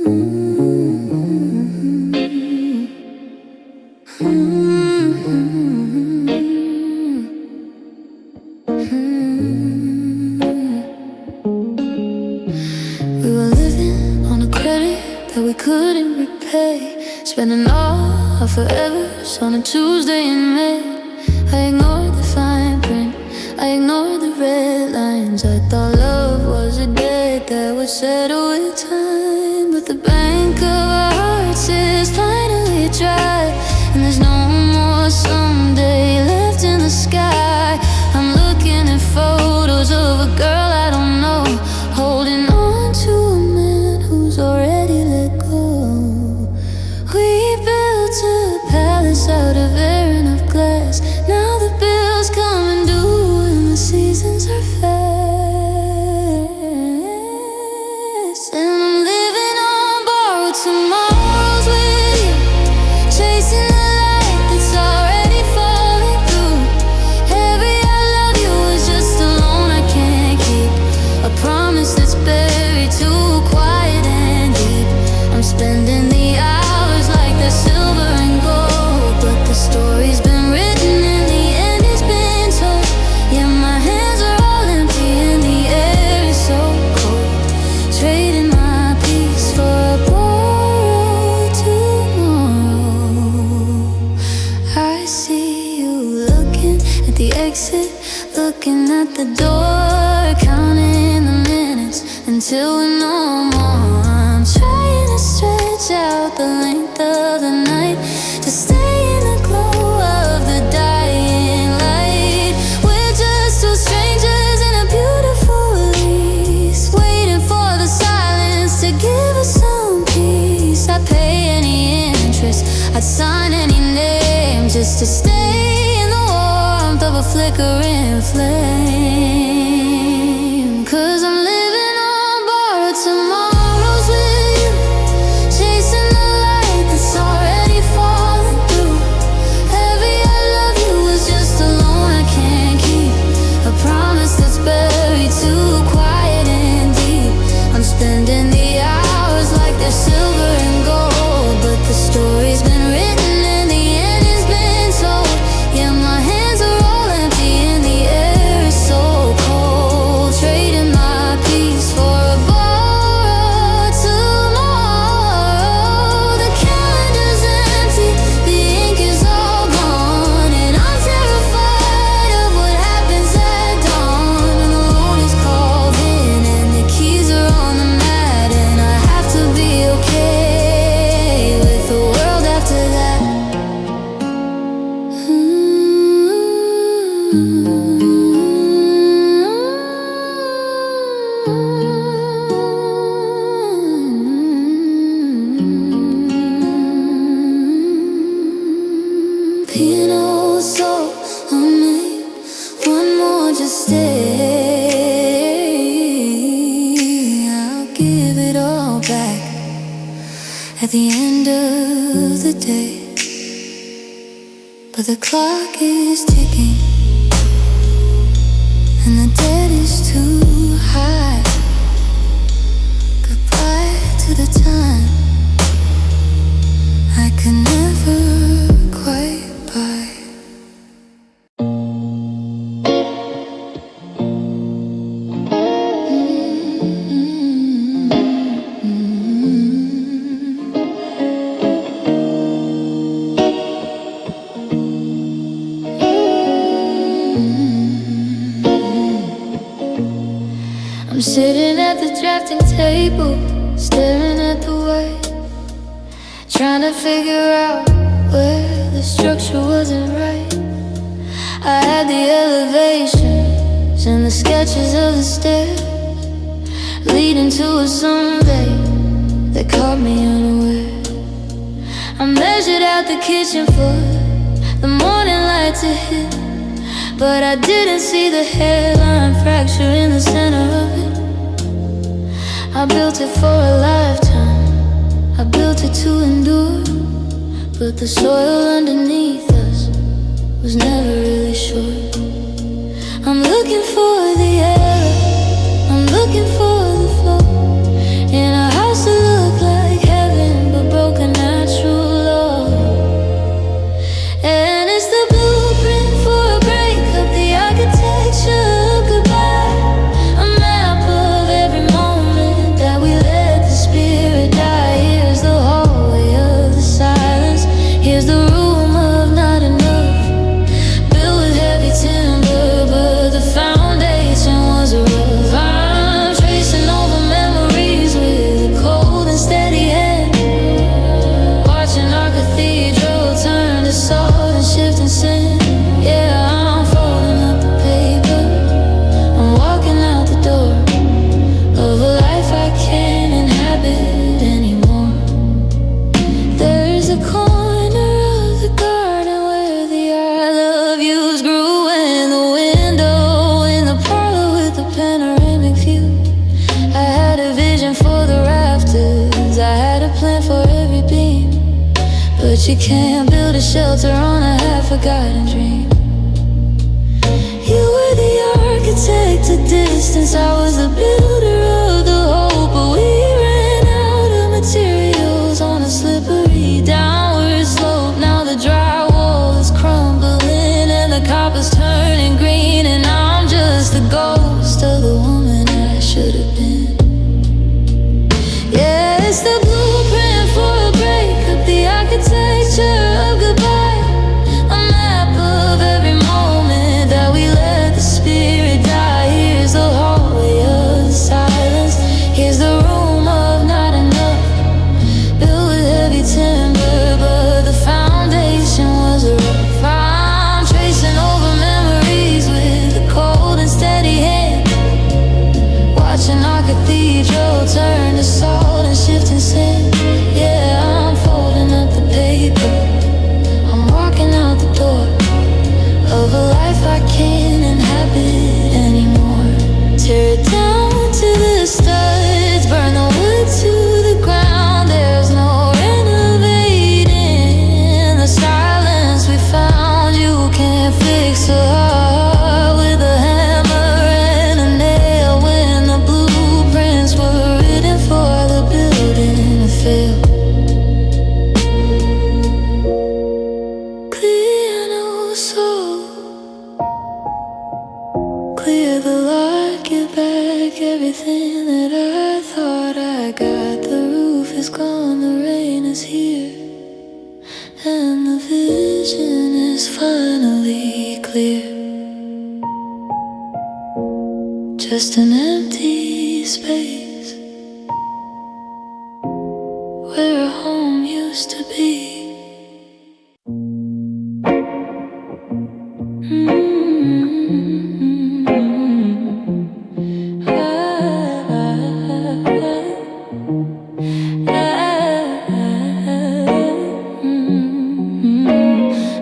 We were living on a credit that we couldn't repay, spending all our forevers on a Tuesday in May. I ignored the fine print, I ignored the red lines. I thought love was a debt that would settle with time, but the bank of our hearts is finally dry, and there's no more someday left in the sky. I'm looking at photos of a girl I don't know, holding on to a man who's already let go. We built a palace out of air and of glass. Now the bills come and due and the seasons are fast, and I'm living on borrowed tomorrows with you, chasing the light that's already falling through. Every I love you is just a loan I can't keep, a promise that's buried too quiet and deep. I'm spending the hours like they're silver and gold, but the story's been written and the end has been told. Yeah, my hands are all empty and the air is so cold, trading my peace for a borrowed tomorrow. I see you looking at the exit, looking at the door, counting the minutes until we're no more. I'm trying to stretch out the length of the night to stay in the glow of the dying light. We're just two strangers in a beautiful lease, waiting for the silence to give us some peace. I'd pay any interest, I'd sign any name just to stay in the warmth of a flickering flame. 'Cause I'm living on borrowed tomorrows with you, chasing the light that's already falling through. Every I love you is just a loan I can't keep, a promise that's buried too quiet and deep. I'm spending the hours like they're silver and gold, but the story's been written and the end has been told. Yeah, my hands are all empty and the air is so cold, trading my peace for a borrowed tomorrow. The calendar's empty, the ink is all gone, and I'm terrified of what happens at dawn when the loan is called in and the keys are on the mat, and I have to be okay with the world after that. Being old soul on me, one more just stay. I'll give it all back at the end of the day, but the clock is ticking and the debt is too high. Goodbye to the time I could never quite buy. I'm sitting at the drafting table, staring at the white, trying to figure out where the structure wasn't right. I had the elevations and the sketches of the stairs leading to a someday that caught me unaware. I measured out the kitchen floor, the morning light to hit, but I didn't see the hairline fracture in the center of it. I built it for a lifetime, I built it to endure, but the soil underneath us was never really sure. I'm looking for the error, I'm looking for the flow, in a house that looked like she can't build a shelter on a half-forgotten dream. You were the architect of distance, I was the builder of the hope. But we ran out of materials on a slippery downward slope. Now the drywall is crumbling and the copper's turning green, and I'm just the ghost of the woman I should have been. Yeah, it's the blueprint for a breakup, the architecture of goodbye, a map of every moment that we let the spirit die. Here's the hallway of the silence, here's the room of not enough, built with heavy timber, but the foundation was rough. I'm tracing over memories with a cold and steady hand, watching our cathedral turn to salt and shifting sand. Yeah, I'm folding up the paper, I'm walking out the door of a life I can't inhabit anymore. Tear it down to the studs, burn the wood to the ground. There's no renovating the silence we found. You can't fix a heart with a hammer and a nail, when the blueprints were written for the building to fail. Clear no soul, clear the lot, give back everything that I thought I got. The roof is gone, the rain is here, and the vision is finally clear. Just an empty space where a home used to be.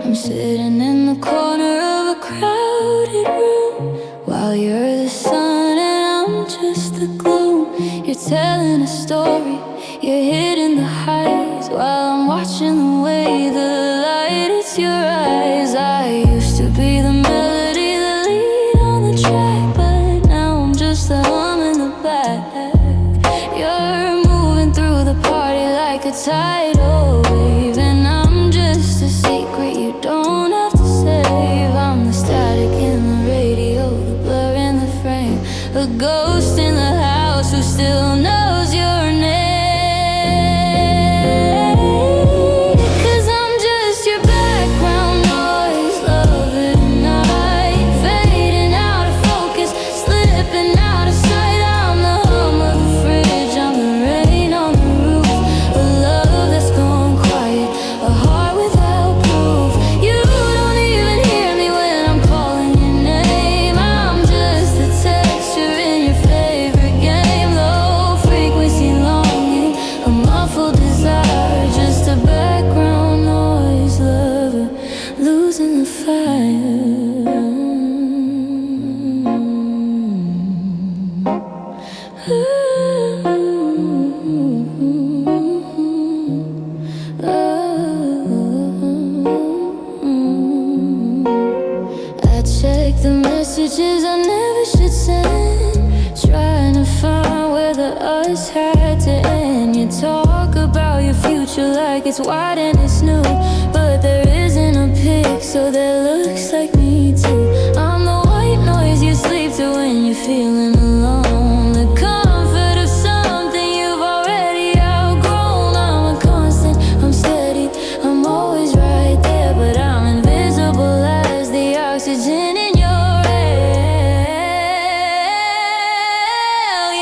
I'm sitting in the corner of a crowded room, while you're the sun and I'm just the gloom. You're telling a story, you're hitting the highs, while I'm watching the way the light hits your eyes. I used to be the melody, the lead on the track, but now I'm just the hum in the back. You're moving through the party like a tidal wave, and I'm just a secret you don't have to save. I'm the static in the radio, the blur in the frame, a ghost in the house who still knows your name. 'Cause I'm just your background noise, loving night, fading out of focus, slipping out of sight. I'm the hum of the fridge, I'm the rain on the roof, a love that's gone quiet, a heart without proof. You don't even hear me when I'm calling your name. I'm just the texture in your favorite game, low frequency longing, a muffled desire, just a background noise lover, losing the fire. I check the messages I never should send, trying to find where the us had to end. You talk about your future like it's wide and it's new, but there isn't a pixel that looks like me too. I'm the white noise you sleep to when you're feeling alone, the comfort of something you've already outgrown. I'm a constant, I'm steady, I'm always right there, but I'm invisible as the oxygen in your air.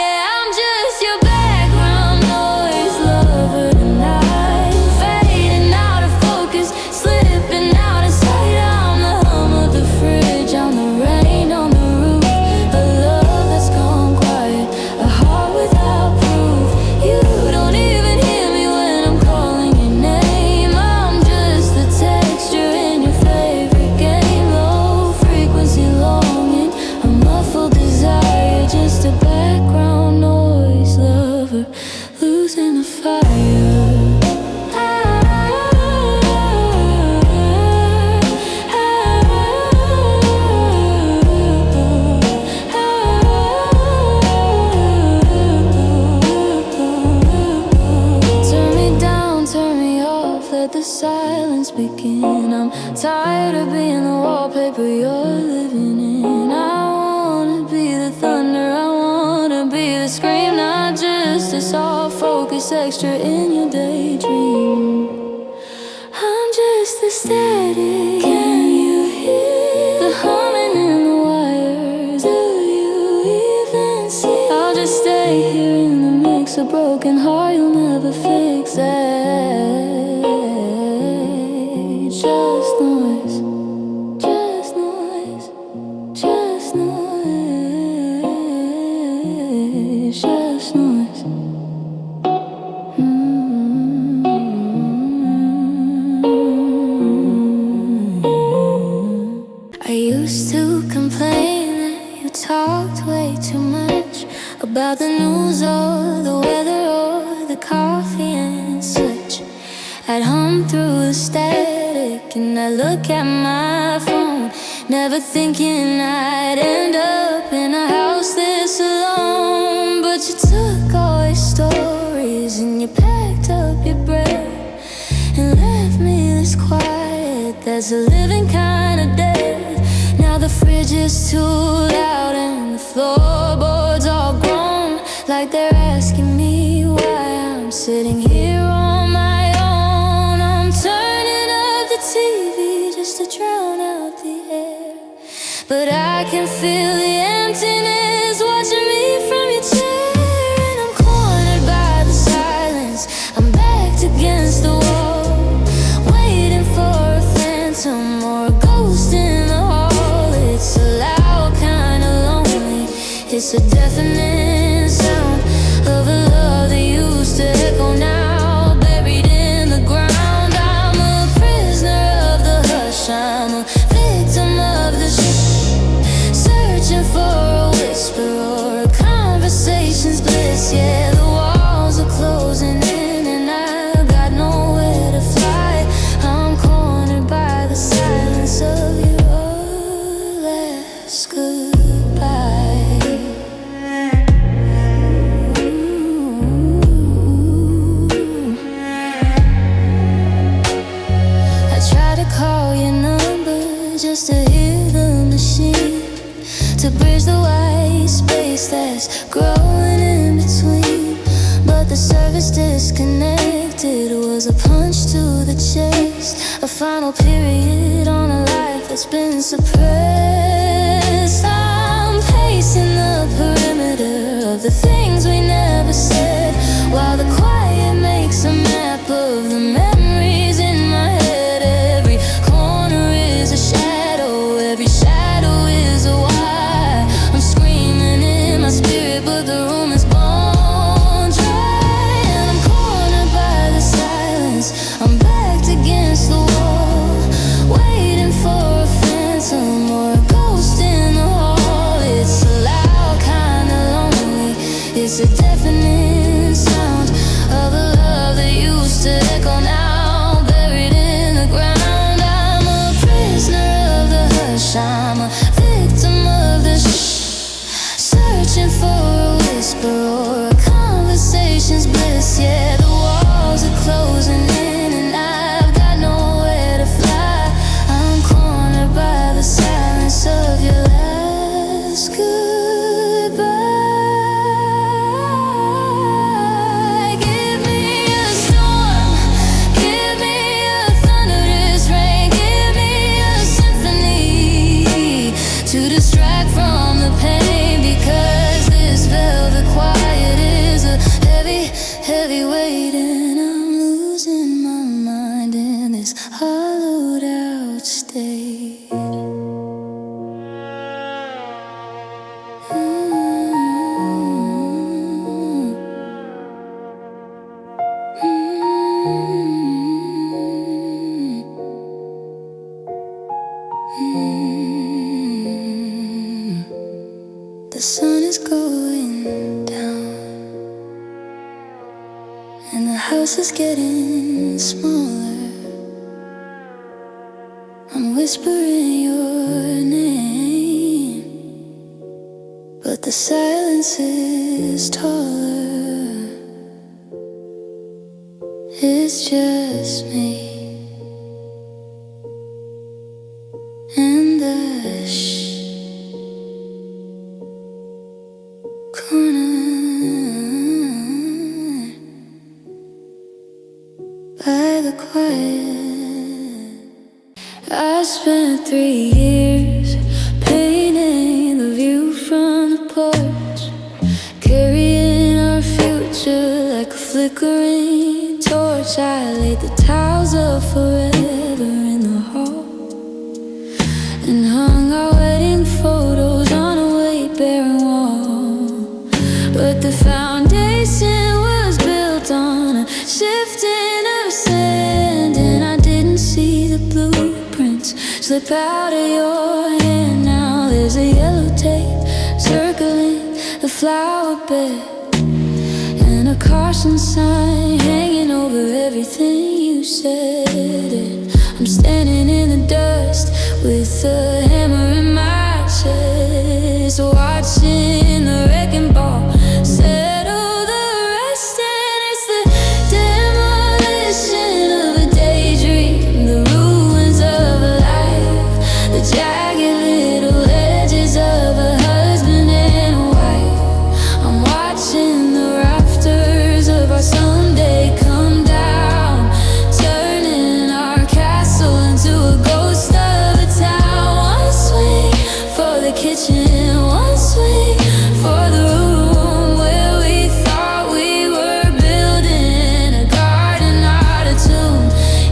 Yeah, I'm just your background noise lover tonight, fading out of focus, slipping out of sight. I'm the hum of the fridge, I'm the rain on the roof, a love that's gone quiet, a heart without proof. You don't even hear me when I'm calling your name. I'm just the texture in your favorite game, low frequency longing, a muffled desire, just a background noise lover, losing the fire. begin. I'm tired of being the wallpaper you're living in. I wanna be the thunder, I wanna be the scream, not just a soft focus extra in your daydream. I'm just the static. Can you hear the humming in the wires? Do you even see? I'll just stay here in the mix, a broken heart you'll never fix. Just noise, just noise, just noise, just noise. I used to complain that you talked way too much about the news or the weather or the coffee and such. I'd hum through the static and I'd look at my phone, never thinking I'd end up in a house this alone. But you took all your stories and you packed up your bread and left me this quiet that's a living kind of death. Now the fridge is too loud and the floorboards all grown, like they're asking me why I'm sitting here on my own. I'm turning up the TV just to drown out the air, but I can feel the emptiness watching me from your chair. And I'm cornered by the silence, I'm backed against the wall, waiting for a phantom or a ghost in the hall. It's a loud kind of lonely, it's a deafening sound of a love that used to echo, now buried in the ground. I'm a prisoner of the hush, I'm a victim of the searching for a whisper or a conversation's bliss. Yeah, the walls are closing in and I've got nowhere to fly. I'm cornered by the silence of your last goodbye. I try to call your number just to hear the machine, to bridge the white space that's growing in between. But the service disconnected was a punch to the chest, a final period on a life that's been suppressed. I'm pacing the perimeter of the things we never said, while the quiet makes a map of the memories in my head. Every corner is a shadow, every shadow is a why. I'm screaming in my spirit, but the room is bone dry. And I'm cornered by the silence, I'm backed against the wall, waiting for a phantom or a ghost in the hall. It's a loud kind of lonely, it's a deafening sound of a love that used to echo, now buried in the ground. I'm a prisoner of the hush, I'm a victim of the searching for a whisper or a conversation's bliss. Yeah, the walls are closing in and I've got nowhere to fly. I'm cornered by the silence of your last goodbye. Give me a storm, give me a thunderous rain, give me a symphony to distract from the pain, because this velvet quiet is a heavy, heavy weight, and I'm losing my mind in this hollowed out state. The sun is going down and the house is getting smaller. I'm whispering your name, but the silence is taller. It's just me quiet. I spent 3 years painting the view from the porch, carrying our future like a flickering torch. I laid the tiles of forever in the hall and hung our wedding photos on a weight-bearing wall. But the foundation was built on a shifting of sand, and I didn't see the blueprints slip out of your hand. Now there's a yellow tape circling the flower bed and a caution sign hanging over everything you said. And I'm standing in the dust with a hammer in my chest, watching the wrecking ball settle the rest. And it's the demolition of a daydream, the ruins of a life, the jagged little edges of a husband and a wife. I'm watching the rafters of our someday come down, turning our castle into a ghost of a town. One swing for the kitchen, one swing for the room where we thought we were building a garden, not a tomb.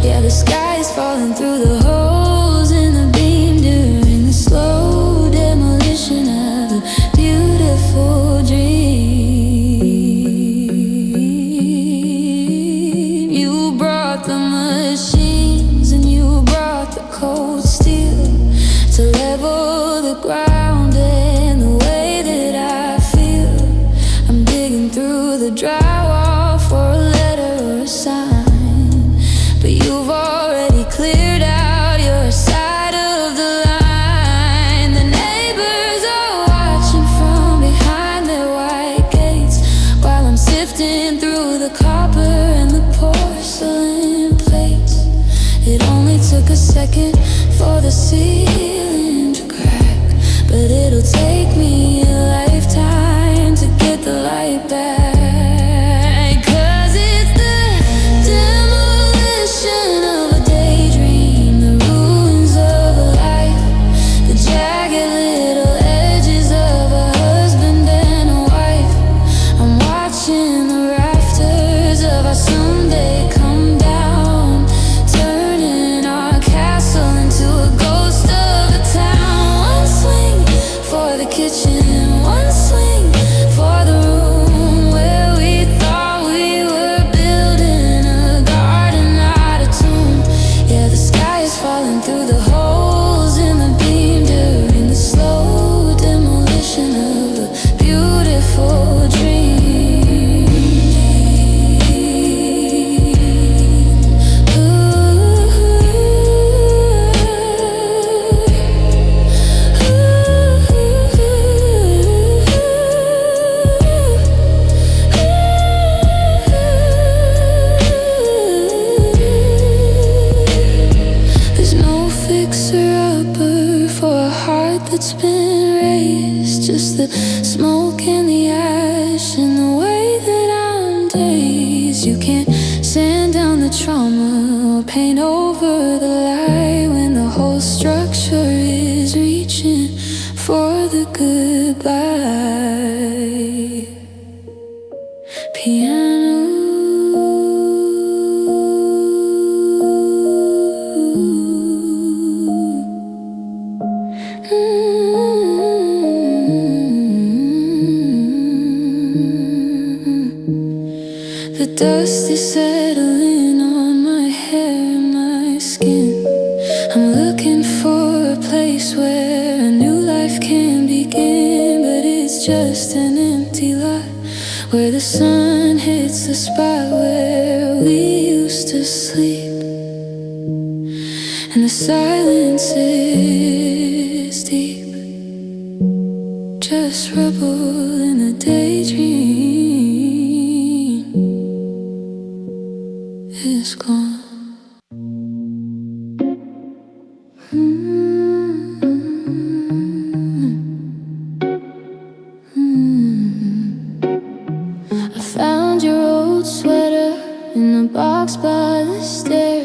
Yeah, the sky is falling through the holes in the beam during the slow demolition of a beautiful dream. You brought the machines and you brought the cold steel to level the ground and the way that I feel. I'm digging through the drywall for a letter or a sign, but you've already cleared out your side of the line. The neighbors are watching from behind their white gates while I'm sifting through the copper and the porcelain plates. It only took a second for the ceiling to crack, but it'll take me a lifetime to get the light back. 'Cause it's the demolition of a daydream, the ruins of a life, the jagged little edges of a husband and a wife. I'm watching the rafters of our someday come down, turning our castle into a ghost of a town. One swing for the kitchen, one swing for the room where we thought we were building a garden, not a tomb. Yeah, the sky is falling through the holes in the beam during the slow demolition of a beautiful dream. There's no fixer-upper for a heart that's been raised, just the smoke and the ash and the way that I'm dazed. You can't sand down the trauma or paint over the lie when the whole structure is reaching for the goodbye. Piano. The dust is settling on my hair and my skin. I'm looking for a place where a new life can begin, but it's just an empty lot where the sun hits the spot where we used to sleep, and the silence is deep, just rubble in a daydream is gone. I found your old sweater in the box by the stairs.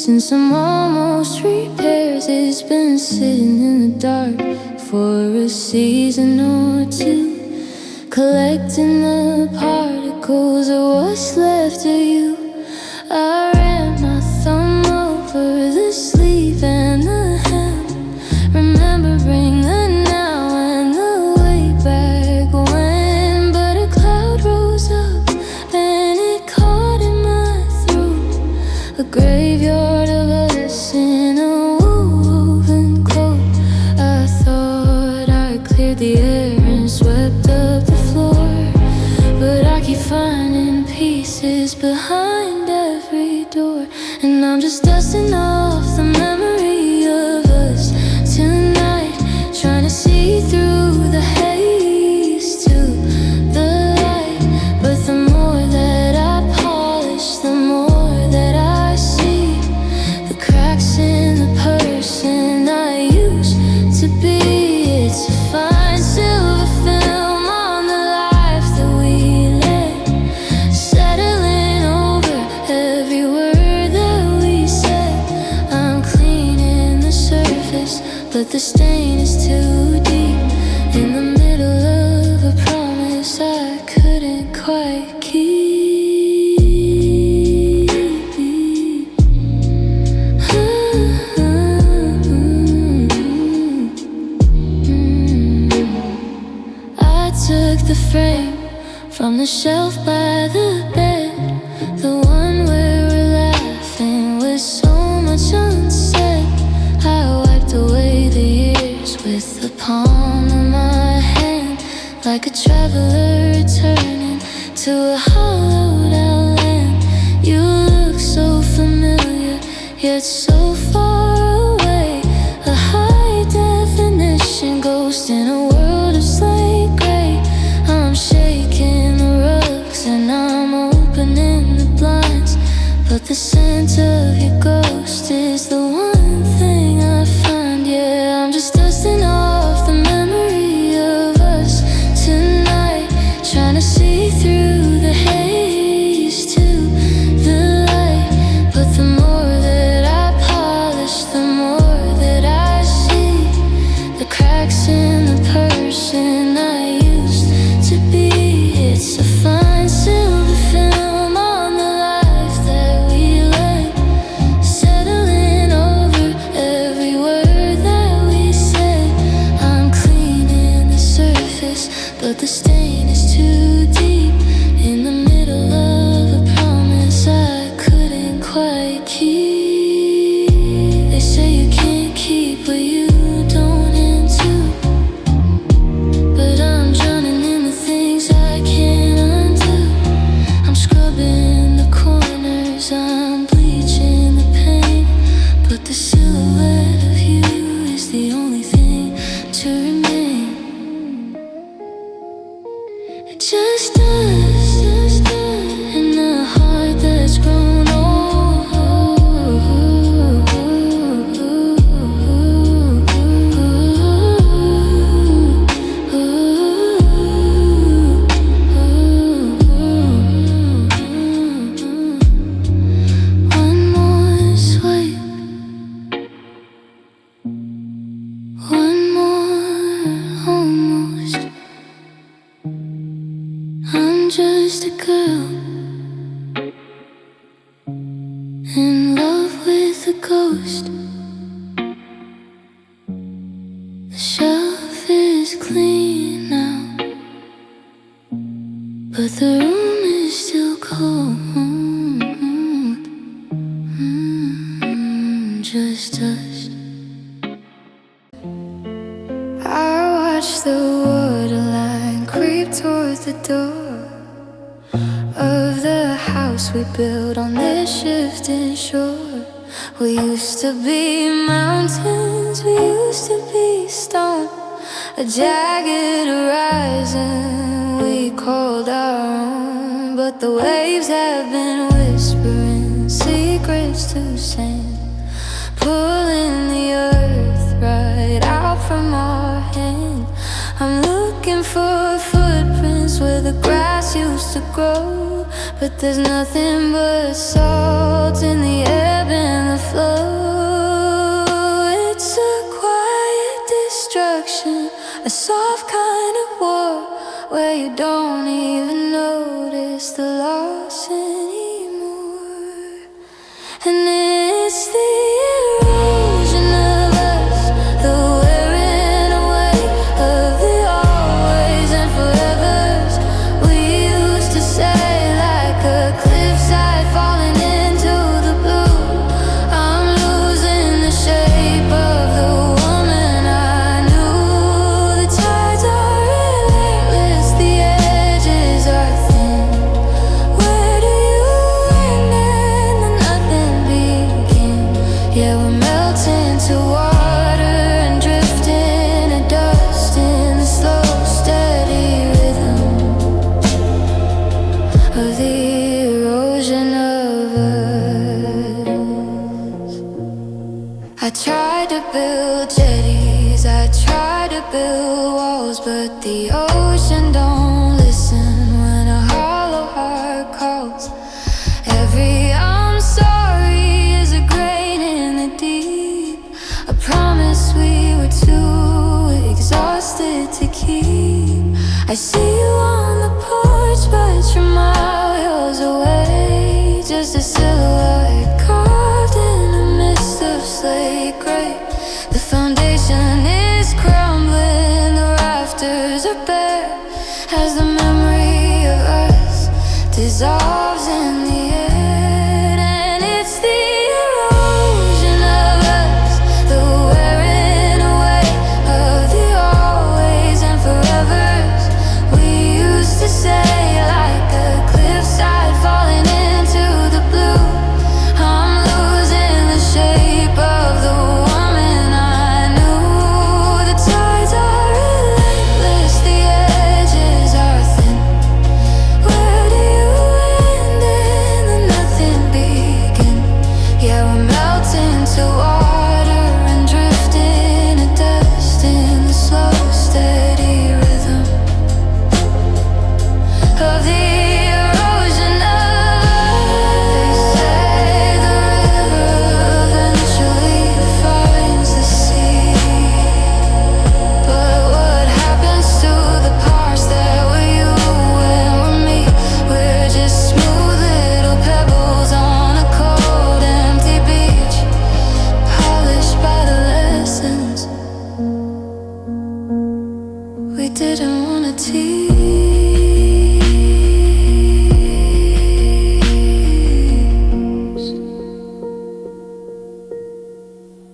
Since I'm almost repairs, it's been sitting in the dark for a season or two, collecting the particles of what's left of you. I ran my thumb over the sleeve and the hem, remembering the now and the way back when. But a cloud rose up and it caught in my throat, a graveyard of us in a woven coat. I thought I cleared the air and swept up the floor, but I keep finding pieces behind every door. And I'm just dusting off the memory of us tonight, trying to see through the haze to the light. But the more that I polish, the more that I see the cracks in the person I used to be. It's a fine silver film on the life that we led, settling over every word that we said. I'm cleaning the surface, but the stain is too deep, in the middle of a promise I couldn't quite keep. I took the frame from the shelf by the bed, the one where we're laughing with so much unsaid. I wiped away the years with the palm of my hand, like a traveler returning to a hollowed out land. You look so familiar, yet so far away, a high definition ghost in a world of slate gray. I'm shaking the rugs and I'm opening the blinds, but the scent of your ghost is the one thing I find. Yeah, I'm just dusting off the memory of us tonight, trying to see through the haze to the light. But the more that I polish, the more that I see the cracks in the person I used to be. It's a fine silver film on the life that we led, settling over every word that we said. I'm cleaning the surface, but the stain is too deep, in the middle of a promise I couldn't quite keep. They say you can't keep what you don't into, but I'm drowning in the things I can't undo. I'm scrubbing the corners, I'm bleaching the pain, but the silhouette of you is the only thing to remain. Just us, and a heart that's grown old. One more swipe, one more almost. I'm just a girl in love with a ghost. The shelf is clean now, but the room is still cold. Just us. I watch the waterline creep towards the door of the house we built on this shifting shore. We used to be mountains, we used to be stone, a jagged horizon we called our own. But the waves have been whispering secrets to sand, pulling the earth right out from our hand. I'm looking for footprints mountains where the grass used to grow, but there's nothing but salt in the ebb and the flow. It's a quiet destruction, a soft kind of war, where you don't even notice the loss anymore. And it's the erosion of us, the wearing away of the always and forevers. We used to say, like a cliffside falling into the blue, I'm losing the shape of the woman I knew. The tides are relentless, the edges are thin. Where do you end and the nothing begin? Yeah, we're melting to water and drifting to dust in the slow, steady rhythm of the erosion of us. I tried to build jetties, I tried to build walls, but the ocean don't listen when a hollow heart calls. Every I'm sorry is a grain in the deep, a promise we were too exhausted to keep. I see you on the porch, but you're miles away, just a silhouette carved in a mist of slate gray. The foundation is crumbling, the rafters are bare, as the memory of us dissolves in the air. And it's the erosion of us, the wearing away of the always and forevers. We used to say, like a cliffside falling into the blue, I'm losing the shape of the woman I knew. The tides are relentless, the edges are thin. Where do you end and the nothing begin? Yeah, we're melting to water and drifting to dust in the slow, steady rhythm of the erosion of us. They say the river eventually finds the sea, but what happens to the parts that were you and were me? We're just smooth little pebbles on a cold, empty beach, polished by the lessons we didn't want to teach.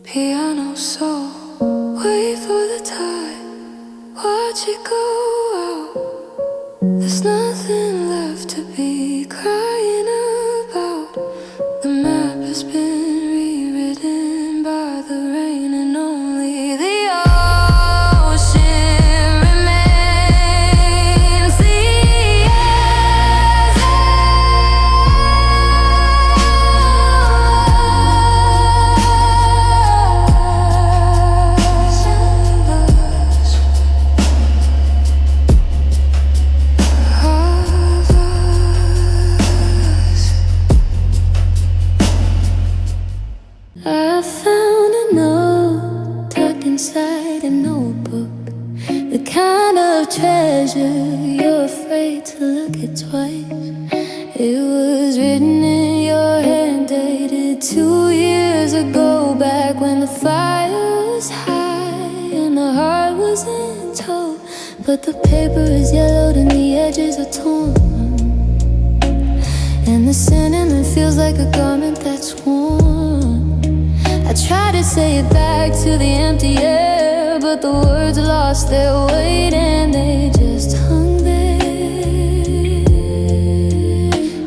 Piano soul, wait for the tide, watch it go out. There's nothing left to be crying about. The map has been rewritten by the rain, and only the ocean remains. The I found a note tucked inside a notebook, the kind of treasure you're afraid to look at twice. It was written in your hand, dated 2 years ago, back when the fire was high and the heart was in tow. But the paper is yellowed and the edges are torn, and the sentiment feels like a garment that's worn. I try to say it back to the empty air, but the words lost their weight and they just hung there.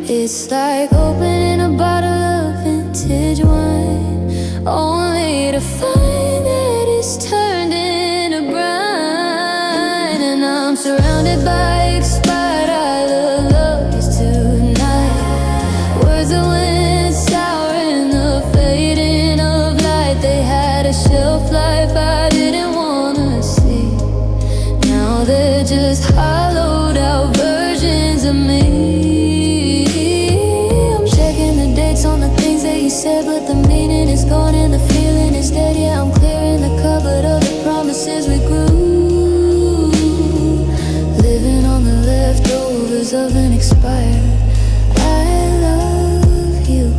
It's like opening a bottle of vintage wine, only to find that it's turned into brine. And I'm surrounded by expired I love yous tonight. Words that went sour in the fading of light. They had a shelf life I didn't wanna see. Now they're just hollowed out leftovers of an expired I love you.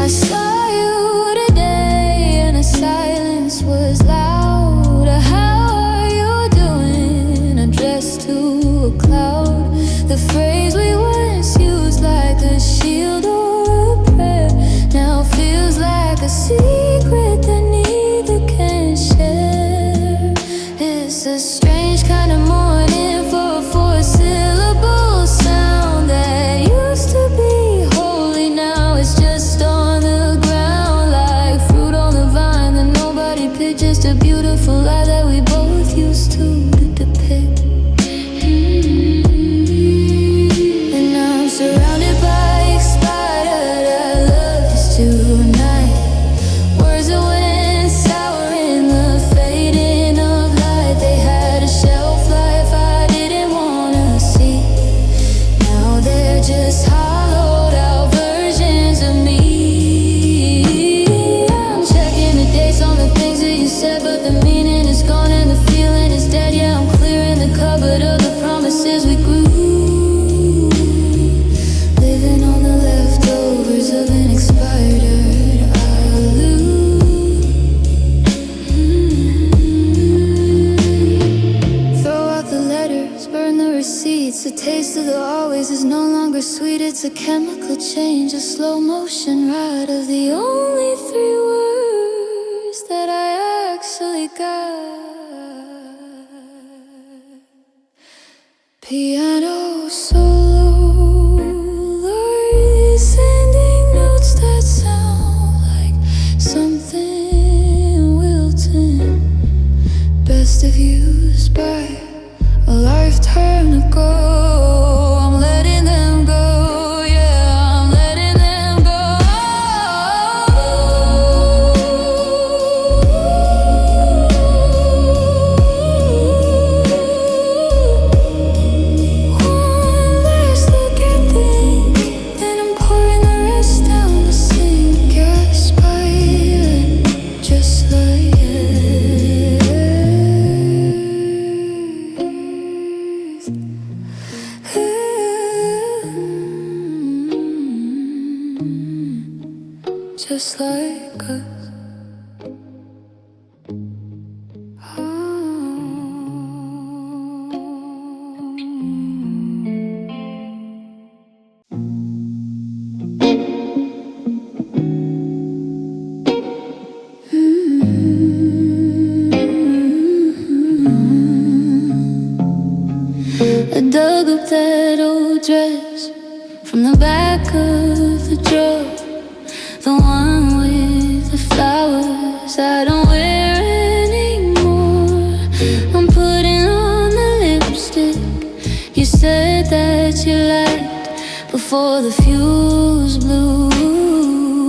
I saw you today and the silence was loud. How are you doing? Addressed to a cloud. The phrase we once used like a shield or a prayer now feels like a secret that neither can share. It's a strange kind of morning for a four-syllable sound that used to be holy. Now it's just on the ground like fruit on the vine that nobody picked. Just a beautiful lie that we both used to depict. And I'm surrounded by expired I love yous tonight. Words that went sour in the fading of light. They had a shelf life I didn't wanna see. Now they're just hollowed out versions of me. I'm checking the dates on the things that you said, but the meaning is gone and the feeling is dead. Yeah, I'm clearing the cupboard of the promises we grew. Living on the leftovers of an expired I lose. Throw out the letters, burn the receipts. The taste of the always is no longer sweet. It's a chemical change, a slow motion ride of the only three words that I actually got. Piano solo, Lori sending notes that sound like something wilting. Best of used by a lifetime ago. I'm letting them go, yeah, I'm letting them go. One last look at things, then I'm pouring the rest down the sink. Expired, just like just like us. I dug up that old dress from the back of the drawer, the one with the flowers I don't wear anymore. I'm putting on the lipstick you said that you liked before the fuse blew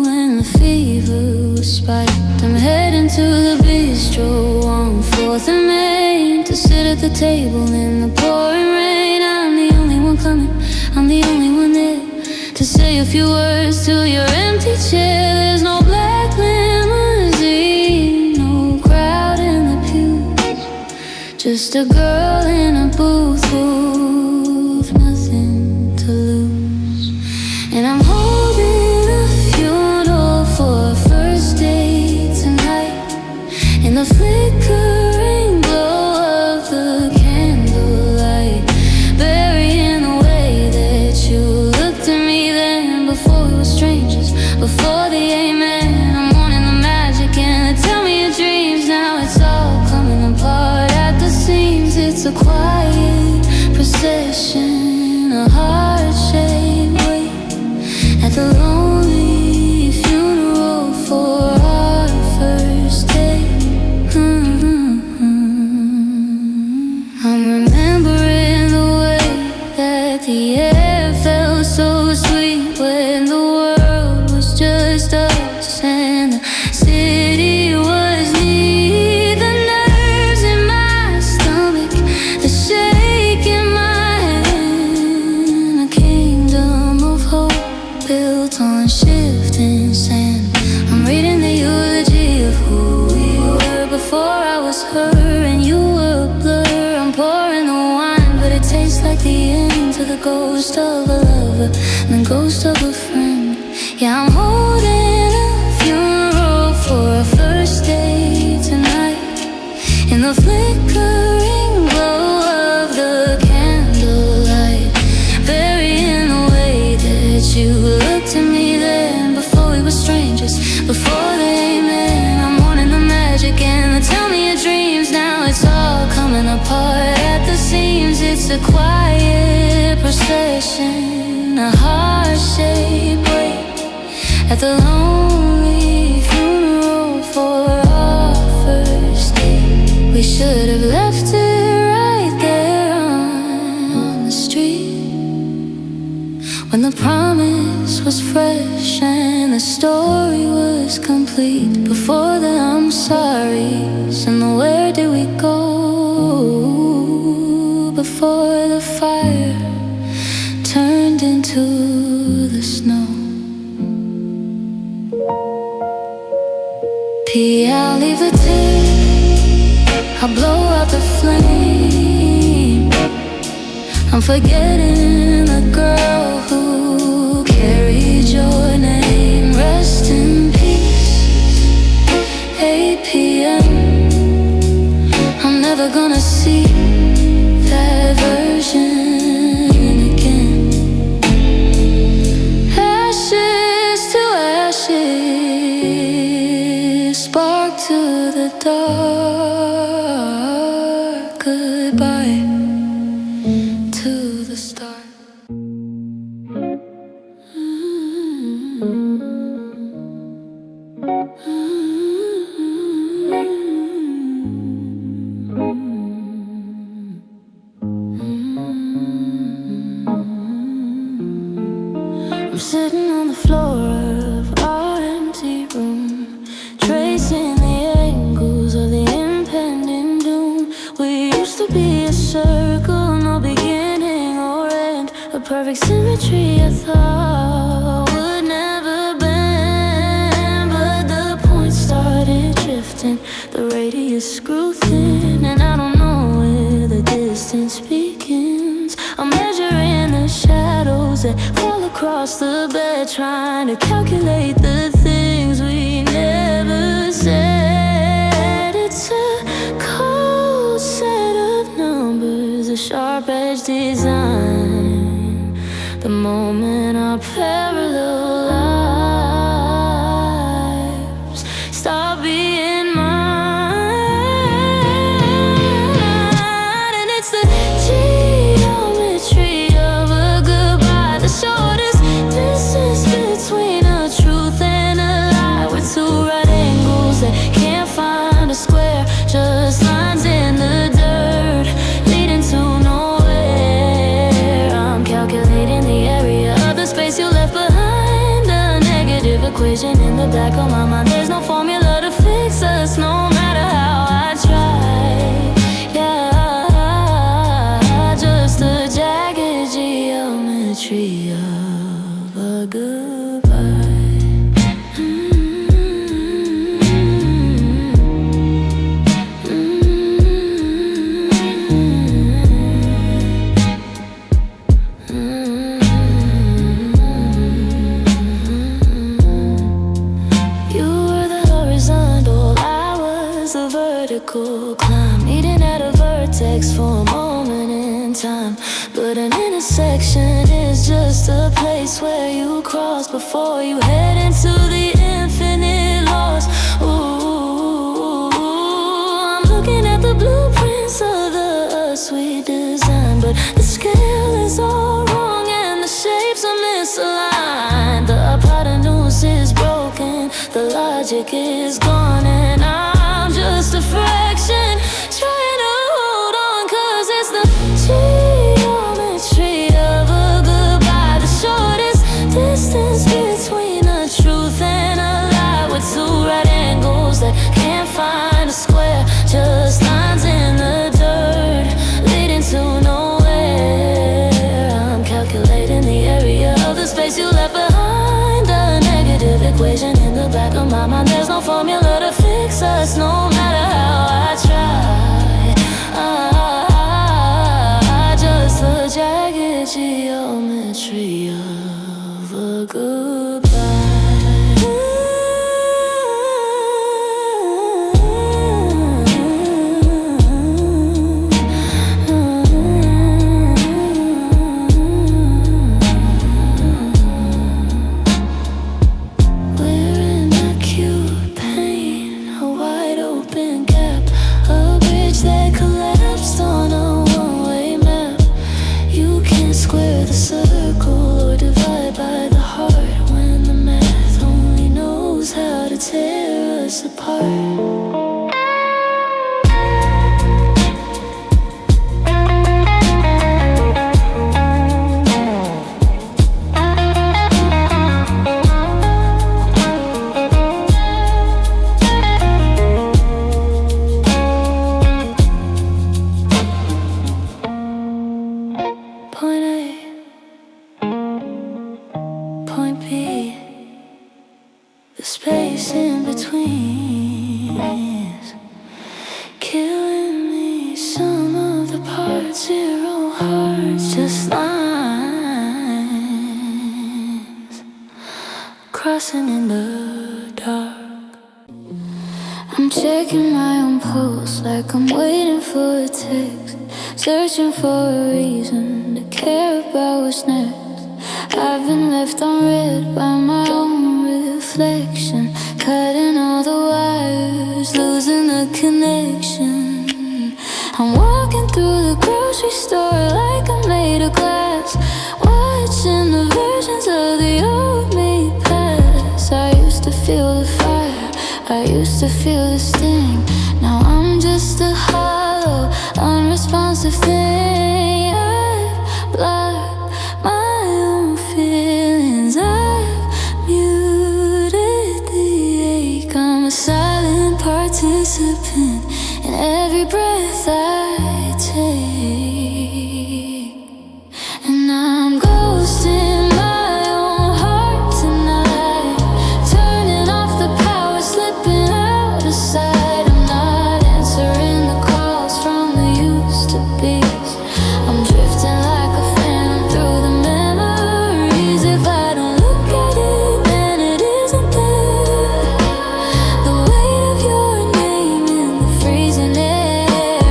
and the fever was spiked. I'm heading to the bistro on 4th and Main to sit at the table in the pouring rain. I'm the only one coming, I'm the only one there to say a few words to your empty chair. There's no black limousine, no crowd in the pews, just a girl in a booth with nothing to lose. And I'm holding a funeral for a first date tonight, in the flickering glow of the candlelight, burying the way that you looked at me then. Before we were strangers, before the amen, I'm wanting the magic and the tell me your dreams. Now it's all coming apart at the seams. It's a quiet procession, a heart-shaped wait at the lonely funeral for our first date. I'm remembering the way that the air felt so sweet when the world was just us and the city was neat. The nerves in my stomach, the shake in my hand, a kingdom of hope built on shifting sand. I'm reading the eulogy of who we were before I was her and you were a blur. I'm pouring like the end to the ghost of a lover and the ghost of a friend. Yeah, I'm holding a funeral for our first date tonight. In the flickering glow of the candlelight, burying the way that you looked at me then. Before we were strangers, before the amen. I'm wanting the magic and the tell me your dreams. Now it's all coming apart at the seams. It's a quiet procession, a heart-shaped wake at the lonely funeral for our first date. We should have left it right there on the street, when the promise was fresh and the story was complete. Before the I'm sorry's and the where did we go, before the fire turned into the snow. P, I'll leave the tape, I'll blow out the flame. I'm forgetting the girl who carried your name. Rest in peace, 8 p.m. I'm never gonna see that version again. Ashes to ashes, spark to the dark. Goodbye to the start. I'm sitting on the floor of our empty room, tracing the angles of the impending doom. We used to be a circle, no beginning or end, a perfect symmetry I thought would never bend. But the point started drifting, the radius grew thin, and I don't know where the distance begins. I'm measuring the shadows that fall across the bed, trying to calculate the things we never said. It's a cold set of numbers, a sharp-edged design. The moment our parallel lives stop being mine, and it's the geometry of a goodbye, the shortest distance between a truth and a lie. With two right angles that can't find a square, just lines in the dirt leading to nowhere. I'm calculating the area of the space you left behind, a negative equation in the back of my mind. There's no formula to fix us, no matter how I try. Yeah, just a jagged geometry of a goodbye. You were the horizontal, I was the vertical climb, meeting at a vertex for a moment in time. But an intersection is just a place where you cross before you head into the infinite lost. Ooh, I'm looking at the blueprints of the sweet design, but the scale is all wrong and the shapes are misaligned. The hypotenuse is broken, the logic is gone, and I'm just a fraction trying to hold on, 'cause it's the geometry of a goodbye, the shortest distance between a truth and a lie. With two right angles that can't find a square, just lines in the dirt leading to nowhere. I'm calculating the area of the space you left behind, a negative equation in the back of my mind. There's no formula to fix us, no matter how I try. Just a poetry of a goodbye. Tear us apart. Point A, point B, the space in between is killing me. Some of the parts, zero hearts, just lines crossing in the dark. I'm checking my own pulse like I'm waiting for a text, searching for a reason to care about what's next. I've been left unread by my own reflection, cutting all the wires, losing the connection. I'm walking through the grocery store like I'm made of glass, watching the versions of the old me pass. I used to feel the fire, I used to feel the sting. Now I'm just a hollow, unresponsive thing. I've blocked my own feelings, I've muted the ache. I'm a silent participant in every breath I take, and I'm ghosting my own heart tonight, turning off the power, slipping out of sight. I'm not answering the calls from the used to be's. I'm drifting like a phantom through the memories. If I don't look at it, then it isn't there. The weight of your name in the freezing air.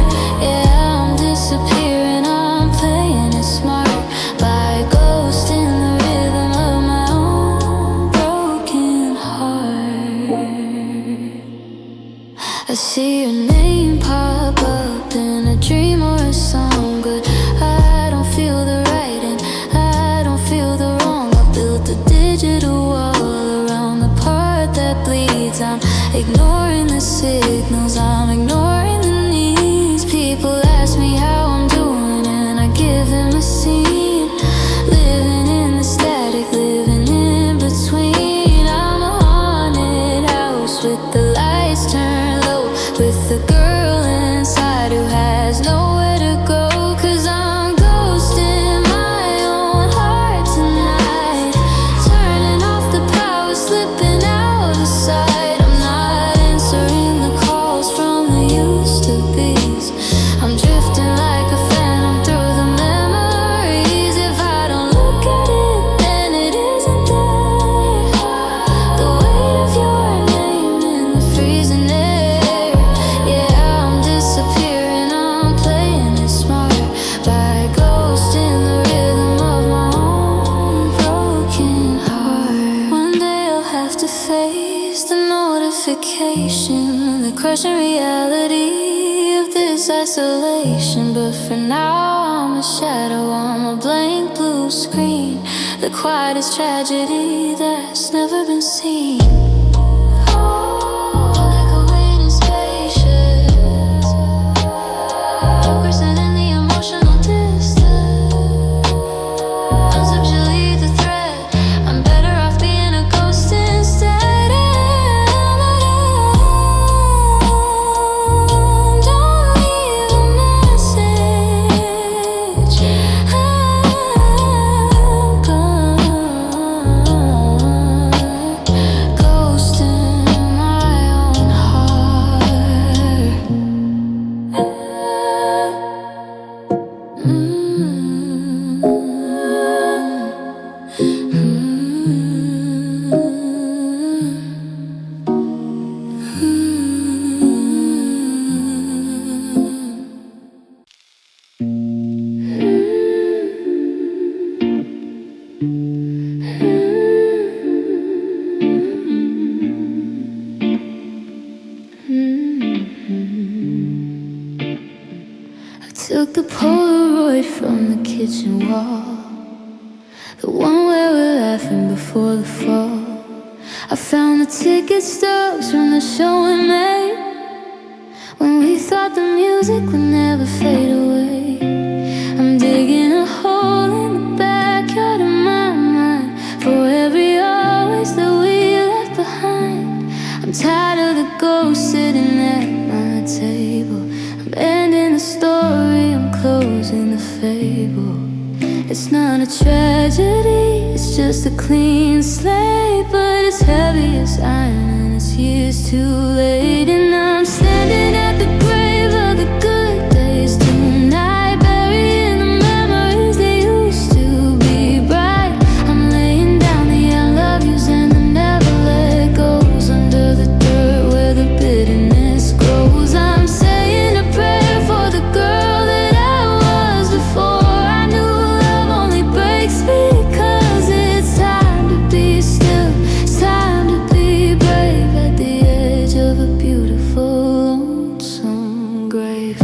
Yeah, I'm disappearing, I'm playing it smart by ghosting the rhythm of my own broken heart. I see your name pop up in a dream or a song, but I don't feel the right and I don't feel the wrong. I built a digital wall around the part that bleeds. I'm ignoring the signals, I'm ignoring the needs. People ask me how I'm doing and I give them a scene, living in the static, living in between. I'm a haunted house with the lights turned low, with the girl inside who has nowhere to go. 'Cause I'm ghosting my own heart tonight, turning off the power, slipping out of sight. I'm not answering the calls from the used to be's. I'm drifting like a phantom through the memories. If I don't look at it, then it isn't there. The weight of your name in the freezing air. Yeah, I'm disappearing, I'm playing it smart by ghosting the rhythm of my own broken heart. One day I'll have to face the notification, the crushing reality of this isolation. But for now I'm a shadow on a blank blue screen, the quietest tragedy that's never been seen. Like a waiting spaceship, focusing in the emotional distance. Conceptually the threat, I'm better off being a ghost instead. Don't leave a message, I'm gone, ghosting my own heart. took the Polaroid from the kitchen wall, the one where we're laughing before the fall. I found the ticket stubs from the show we made, when we thought the music would never fade away. I'm digging a hole in the backyard of my mind for every always that we left behind. I'm tired of the ghost sitting at my table. I'm ending the story, I'm closing the fable. It's not a tragedy, it's just a clean slate, but it's heavy as iron and it's years too late. And I'm standing at the grave of the good days tonight, burying the memories they used to be bright. I'm laying down the I love yous and the never let goes under the dirt where the bitterness grows. I'm saying a prayer for the girl that I was before I knew love only breaks because it's time to be still. It's time to be brave at the edge of a beautiful lonesome grave.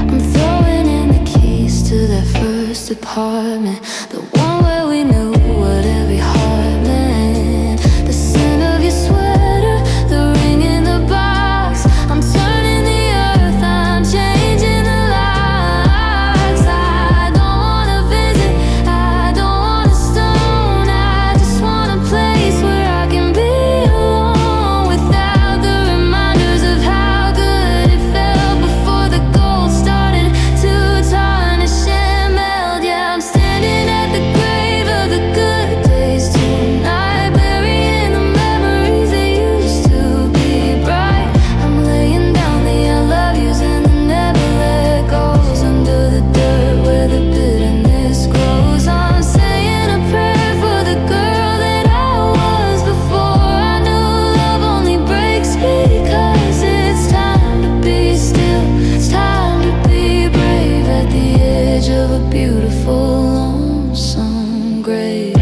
I'm throwing in the keys to that first apartment, the one where we knew what every heart meant. The scent of your sweater, the ring in the box. I'm turning the earth, I'm changing the locks. I don't want a visit, I don't want a stone. I just want a place where I can be alone without the reminders of how good it felt before the gold started to tarnish and melt. Yeah, I'm standing at the grave of the good days tonight, burying the memories that used to be bright. I'm laying down the I love yous and the never let goes under the dirt where the bitterness grows. I'm saying a prayer for the girl that I was before I knew love only breaks because it's time to be still. It's time to be brave at the edge of a beautiful lonesome grave.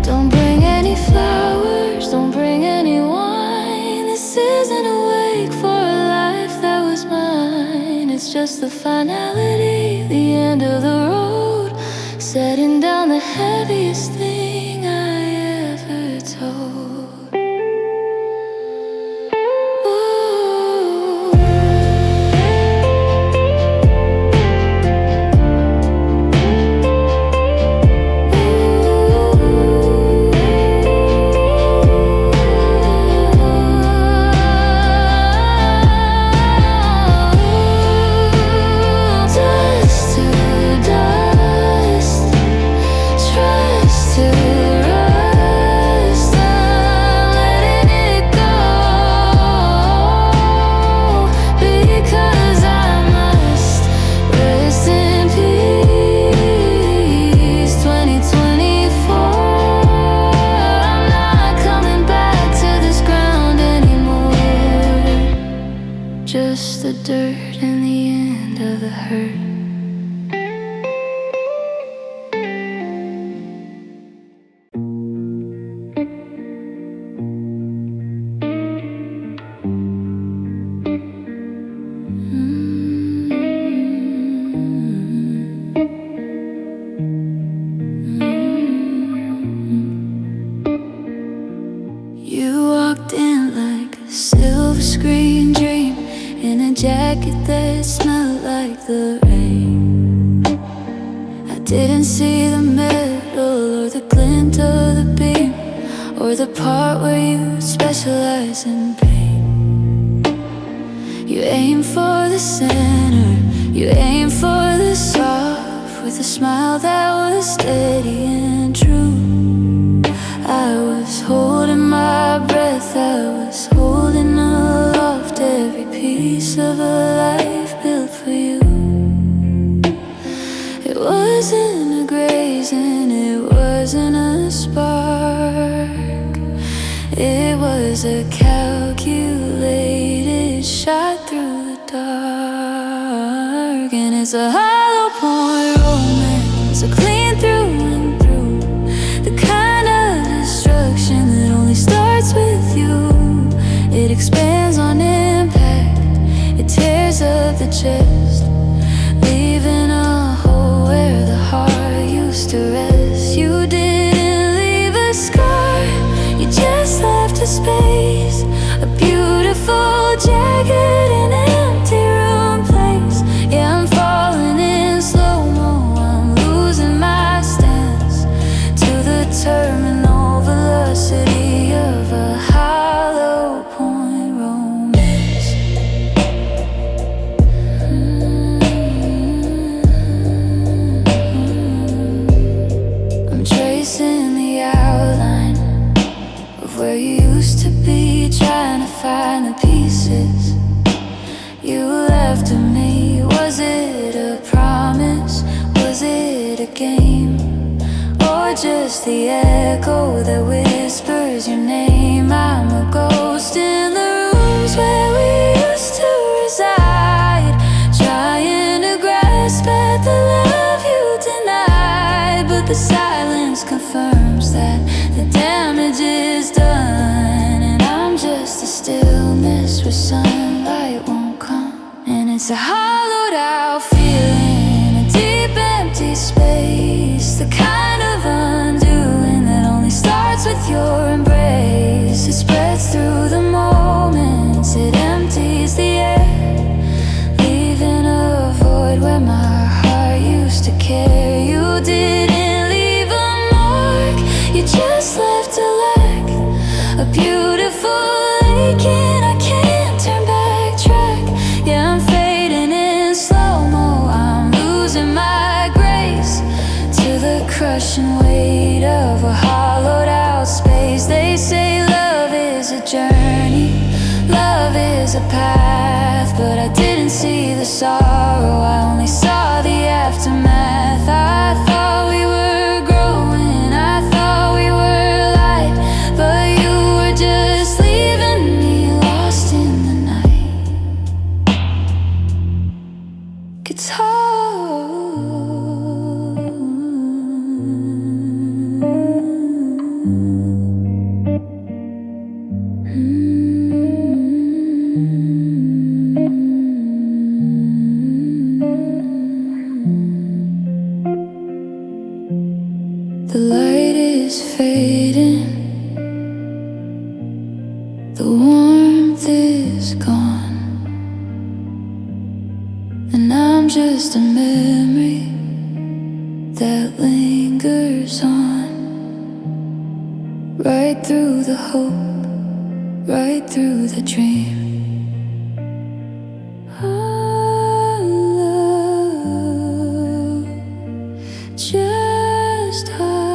Don't bring any flowers, don't bring any wine. This isn't a wake for a life that was mine. It's just the finality, the end of the road, setting down the heaviest thing I ever told. Ooh. Dust to dust, trust to rust. I'm letting it go because I must rest in peace. 2024, I'm not coming back to this ground anymore. Just the dirt and the end of the hurt. You walked in like a silver screen dream, in a jacket that smelled like the rain. I didn't see the metal or the glint of the beam, or the part where you specialize in pain. You aim for the center, you aim for the soft, with a smile that was steady and true. I was holding my breath, I was holding aloft every piece of a life built for you. It wasn't a graze and it wasn't a spark. It was a calculated shot through the dark. And it's a hollow point romance, so clean through and through, the kind of destruction that only starts with you. It expands on impact, it tears up the chest, leaving a hole where the heart used to rest. You didn't leave a scar, you just left a space, a beautiful jagged and empty room place. Yeah, I'm falling in slow-mo, I'm losing my stance to the terminal velocity of a hollow point romance. I'm tracing the outline of where you used to be, trying to find the pieces you left to me. Was it a promise? Was it a game? Or just the echo that whispers your name? I'm a ghost in the rooms where we used to reside, trying to grasp at the love you denied. But the silence confirms that the damage is done, and I'm just a stillness where sunlight won't come. And it's a hollowed out feeling, a deep empty space, the kind of undoing that only starts with your embrace. It spreads through the moments, it empties the air, leaving a void where my heart used to care. You didn't leave a mark, you just left a lack, a beautiful aching I can't turn back track. Yeah, I'm fading in slow-mo, I'm losing my grace to the crushing weight of a hollowed out space. They say love is a journey, love is a path, but I didn't see the sorrow, I only saw the aftermath. I thought we were growing, I thought we were light, but you were just leaving me lost in the night. Guitar. The light is fading, the warmth is gone, and I'm just a memory that lingers on, right through the hope, right through the dream. Hollow, just hollow.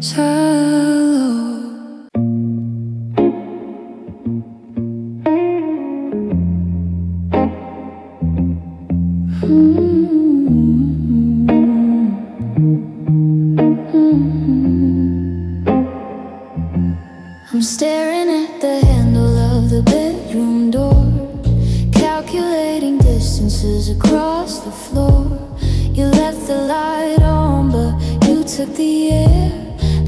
Shallow. I'm staring at the handle of the bedroom door, calculating distances across the floor. You left the light on, but you took the air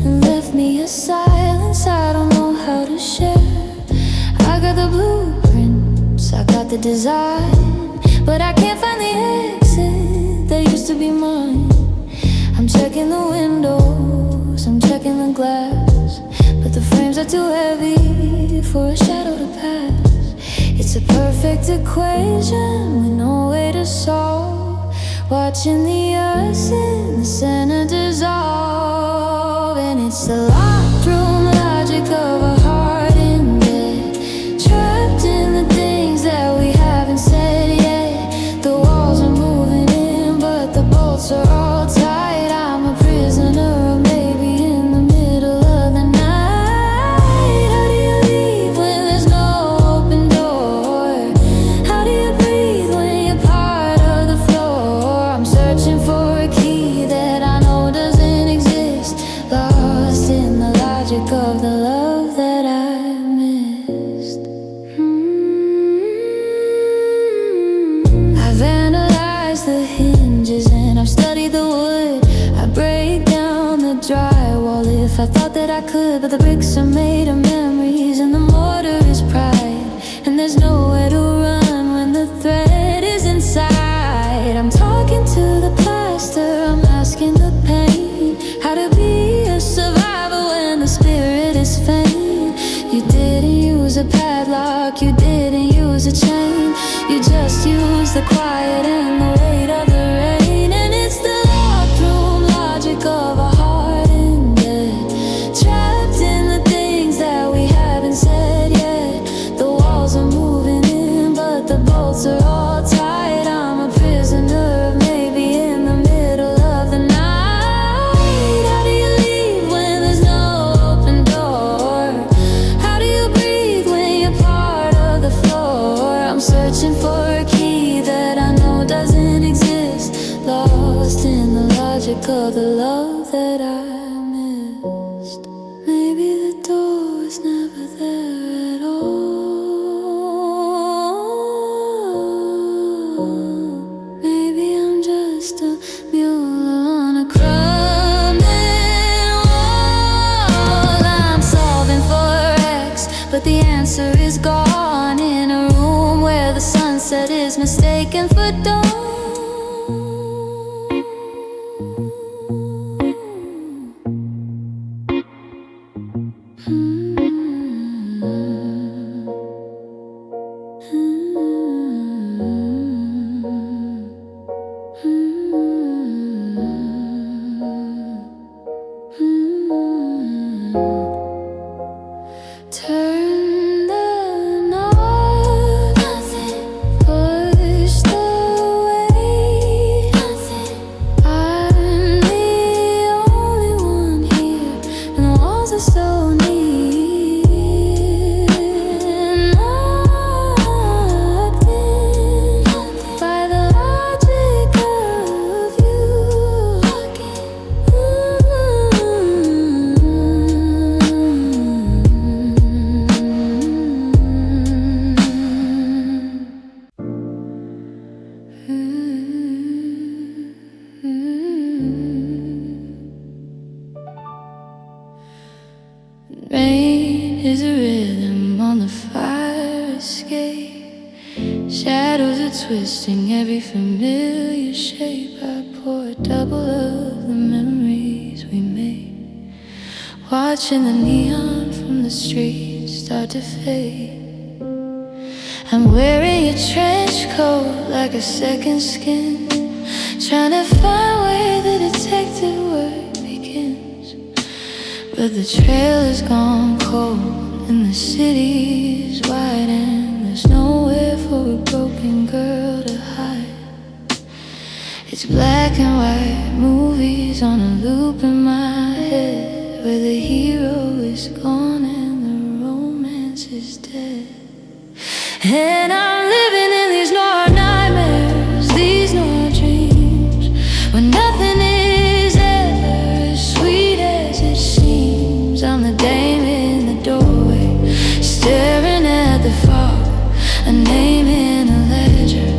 and left me a silence I don't know how to share. I got the blueprints, I got the design, but I can't find the exit that used to be mine. I'm checking the windows, I'm checking the glass, but the frames are too heavy for a shadow to pass. It's a perfect equation with no way to solve, watching the us in the center dissolve. And it's the locked room logic of a heart in bed, trapped in the things that we haven't said yet. The walls are moving in, but the bolts are all tight. I'm a prisoner of maybe in the middle of the night. How do you leave when there's no open door? How do you breathe when you're part of the floor? I'm searching for a key that I know does I could, but the bricks are made of memories and the mortar is pride. And there's nowhere to run when the thread is inside. I'm talking to the pastor, I'm asking the pain how to be a survivor when the spirit is faint. You didn't use a padlock, you didn't use a chain. You just used the quiet and the weight of the rain. And it's the locked room logic of a heart in debt, trapped in the things that we haven't said yet. The walls are moving in, but the bolts are all tight. I'm a prisoner of maybe in the middle of the night. How do you leave when there's no open door? How do you breathe when you're part of the floor? I'm searching for a key that I know doesn't exist, lost in the logic of the love that I missed. Maybe the door was never there at all. Maybe I'm just a mule on a crumbling wall. I'm solving for X, but the answer is gone in a room where the sunset is mistaken for dawn. Turn the knob, nothing. Push the weight, nothing. I'm the only one here, and the walls are so near. Knocked in by the logic of you. Rain is a rhythm on the fire escape. Shadows are twisting every familiar shape. I pour double of the memories we made, watching the neon from the streets start to fade. I'm wearing a trench coat like a second skin, trying to find where the detective work begins. But the trail is gone cold and the city's wide, and there's nowhere for a broken girl to hide. It's black and white movies on a loop in my head, where the hero is gone and the romance is dead. And I'm living in these noir nightmares, these noir dreams, where nothing is ever as sweet as it seems. I'm the dame in the doorway, staring at the fog, a name in a ledger,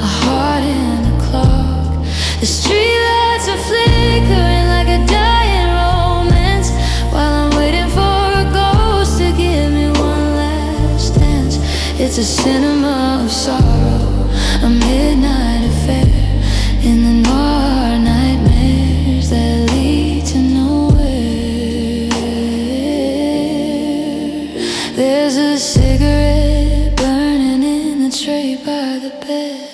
a heart in a clock. The streetlights are flickering like a dying romance, while I'm waiting for a ghost to give me one last dance. It's a cinema of sorrow, a midnight affair, in the noir nightmares that lead to nowhere. There's a cigarette burning in the tray by the bed,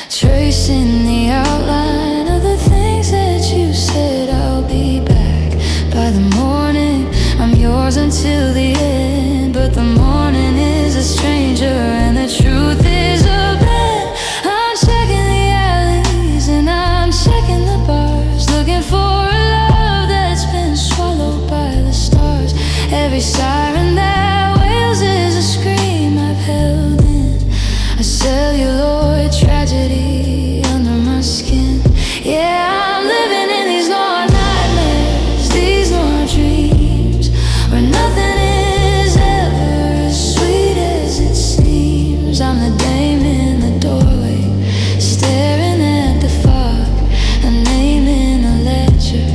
tracing the outline of the things that you said. I'll be back by the morning, I'm yours until the end. But the morning is a stranger and the truth is a blend. I'm checking the alleys and I'm checking the bars, looking for a love that's been swallowed by the stars. Every siren that wails is a scream I've held in, a celluloid tragedy under my skin. Yeah, I'm living in these noir nightmares, these noir dreams, where nothing is ever as sweet as it seems. I'm the dame in the doorway, staring at the fog, a name in a ledger,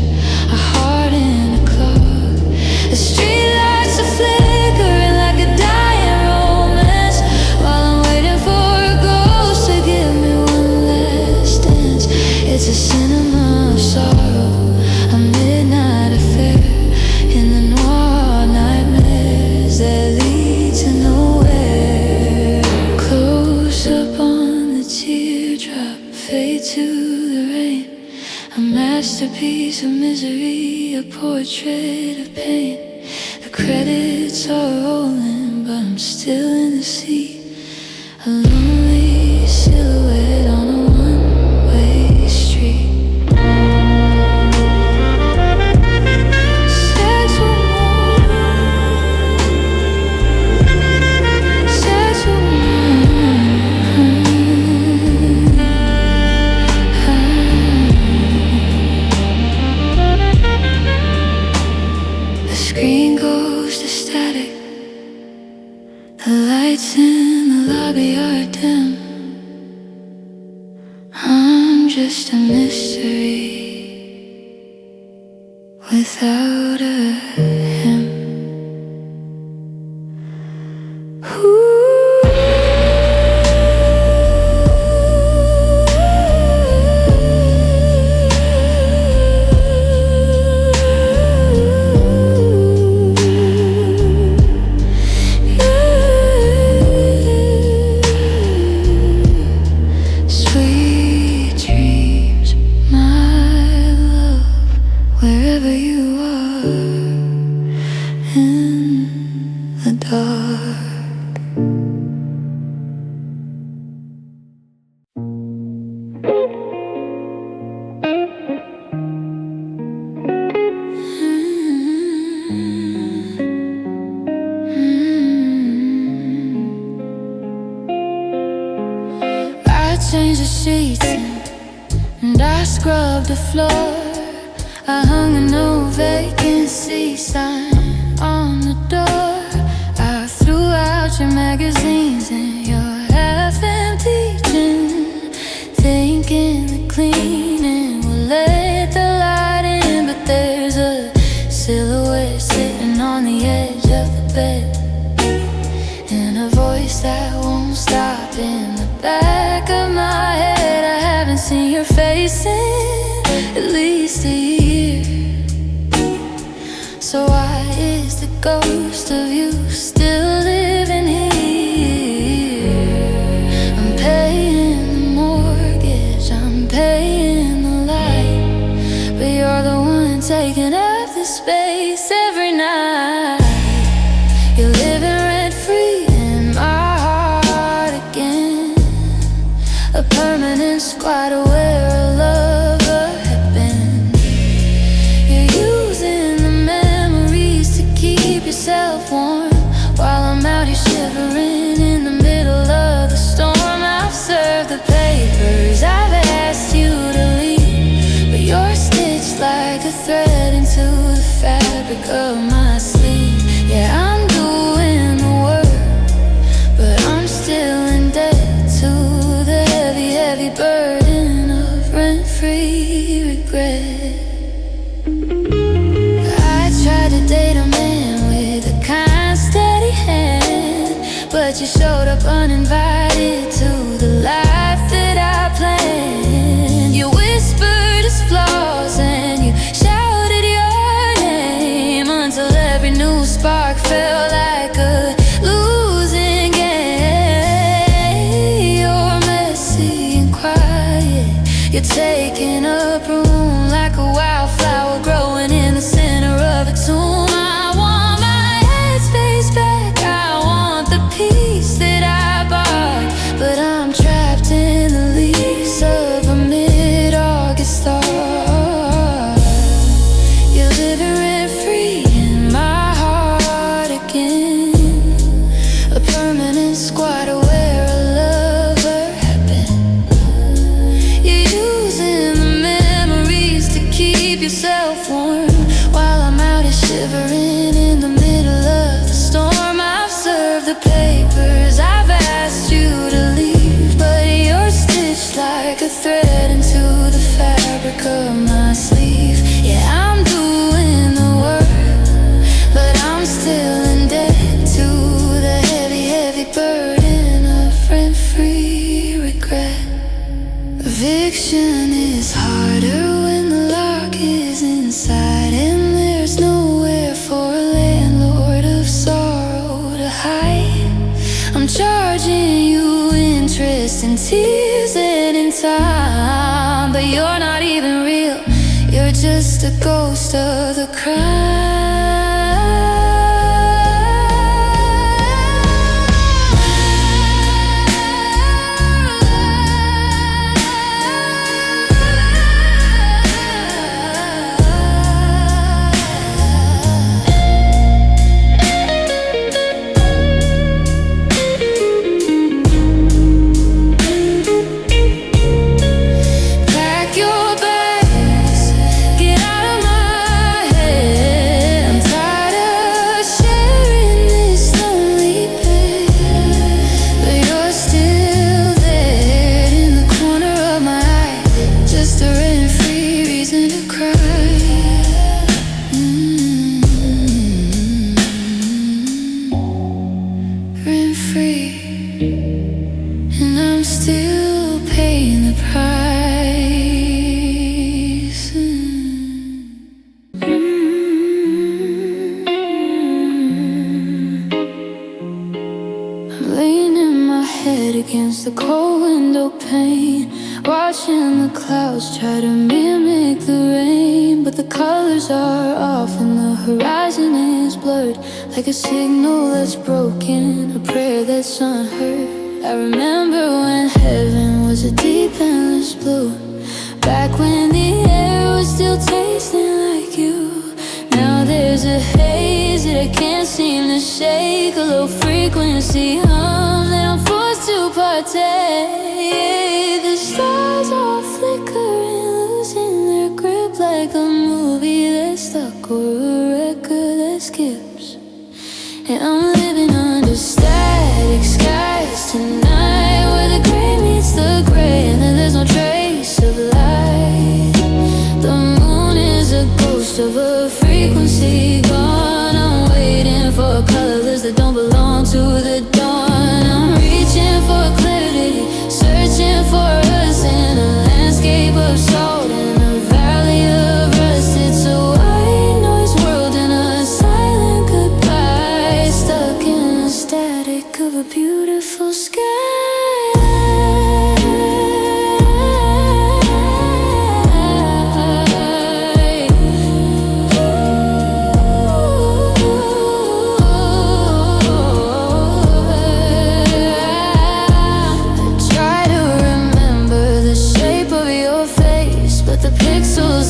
a heart in a clock. me a portrait of pain. The credits are rolling, but I'm still in the seat. A lonely silhouette on a one-way street. The screen goes to static. The lights in the lobby are dim. I'm just a mystery without a him. Wherever you are in the dark. I changed the sheets and I scrubbed the floor. I hung a no vacancy sign on the door. I threw out your magazines and your half-empty gin, thinking the cleaning will let the light in. But there's a silhouette sitting on the edge of the bed, and a voice that won't stop in the back of my head. I haven't seen your face in at least a year. So why is the ghost of you still living here? I'm paying the mortgage, I'm paying the light, but you're the one taking up the space every night. You're living rent-free in my heart again, a permanent squatter where a lover had been. You're using the memories to keep yourself warm, while I'm out here shivering in the middle of the storm. I've served the papers, I've asked you to leave, but you're stitched like a thread into the fabric of my sleeve. Yeah, I'm doing the work, but I'm still in debt to the heavy, heavy burden of rent-free regret. I tried to date a man with a kind, steady hand, but you showed up uninvited to the life that I planned. You whispered his flaws and you shouted your name until every new spark felt like a losing game. You're messy and quiet, you're taking up room like a wildflower growing in the center of a tomb. I want my headspace back, I want the peace that I bought, but I'm trapped in the lease of a mid-August thought. You're living rent-free in my heart again, a permanent squatter where a lover had been. You're using the memories to keep yourself warm, while I'm out here shivering in the middle of the storm. I've served the papers, I've asked you to leave, but you're stitched like a thread into the fabric of my sleeve. Yeah, I'm doing the work, but I'm still in debt to the heavy, heavy burden of rent-free regret. Eviction is harder when the lock is inside, and there's nowhere for a landlord of sorrow to hide. I'm charging you interest in tears and in time, but you're not even real, you're just just a ghost of the crowd. And I'm still paying the price. I'm leaning my head against the cold window pane, watching the clouds try to mimic the rain. But the colors are off and the horizon is blurred, like a signal that's broken, a prayer that's unheard. I remember when heaven was a deep endless blue, back when the air was still tasting like you. Now there's a haze that I can't seem to shake, a low frequency hum that I'm forced to partake. The stars are flickering, losing their grip, like a movie that's stuck or a record that skips. And I'm living under static skies tonight, where the gray meets the gray, and then there's no trace of light. The moon is a ghost of a frequency gone. I'm waiting for colors that don't belong to the dawn. I'm reaching for clarity, searching for us in a landscape of salt in a valley of rust. It's a white noise world and a silent goodbye, stuck in the static of a beautiful sky.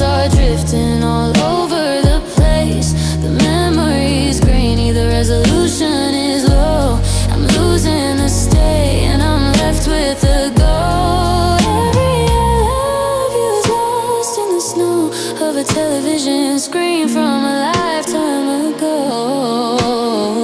Are drifting all over the place. The memory's grainy, the resolution is low. I'm losing the stay and I'm left with the go. Every I love you is lost in the snow of a television screen from a lifetime ago.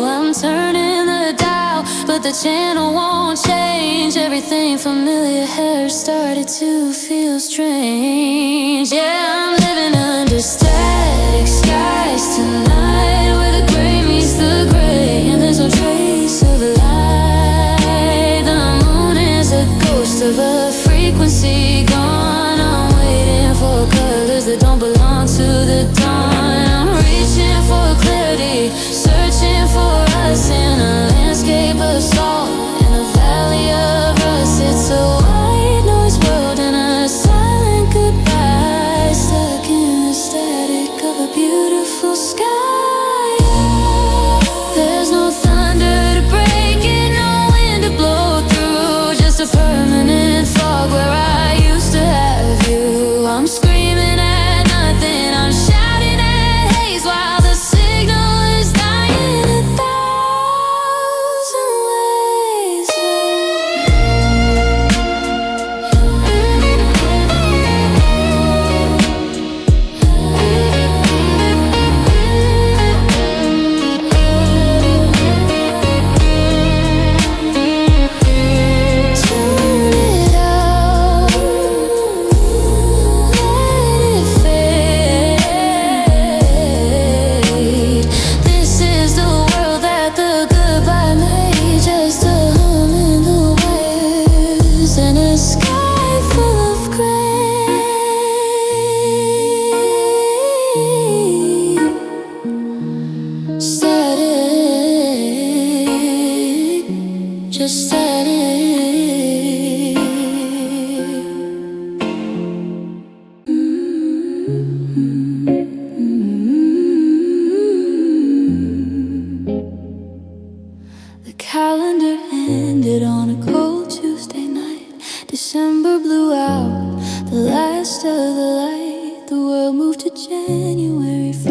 I'm turning the dial, but the channel won't change. Everything familiar has started to feel strange. Yeah, I'm living under static skies tonight, where the gray meets the gray, and there's no trace of light. The moon is a ghost of a frequency gone. I'm waiting for colors that don't belong to the dawn. I'm reaching for clarity, searching for us in a landscape of salt in a valley of rust. It's a white noise world and a silent goodbye, stuck in the static of a beautiful sky. There's no thunder to break it, no wind to blow through, just a permanent fog where I used to have you. I'm screaming at nothing, I'm shouting at haze, while the signal is dying a thousand ways.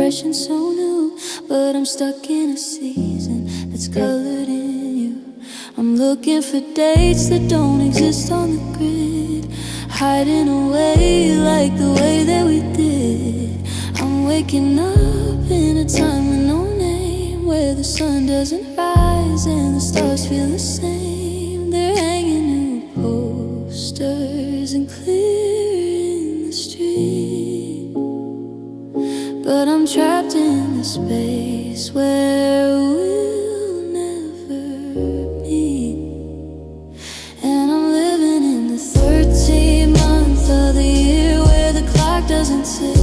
fresh and so new, but I'm stuck in a season that's colored in you. I'm looking for dates that don't exist on the grid, hiding away like the way that we did. I'm waking up in a time with no name, where the sun doesn't rise and the stars feel the same. They're hanging new posters and clearing the street, but I'm trapped in a space where we'll never meet. And I'm living in the 13th month of the year, where the clock doesn't tick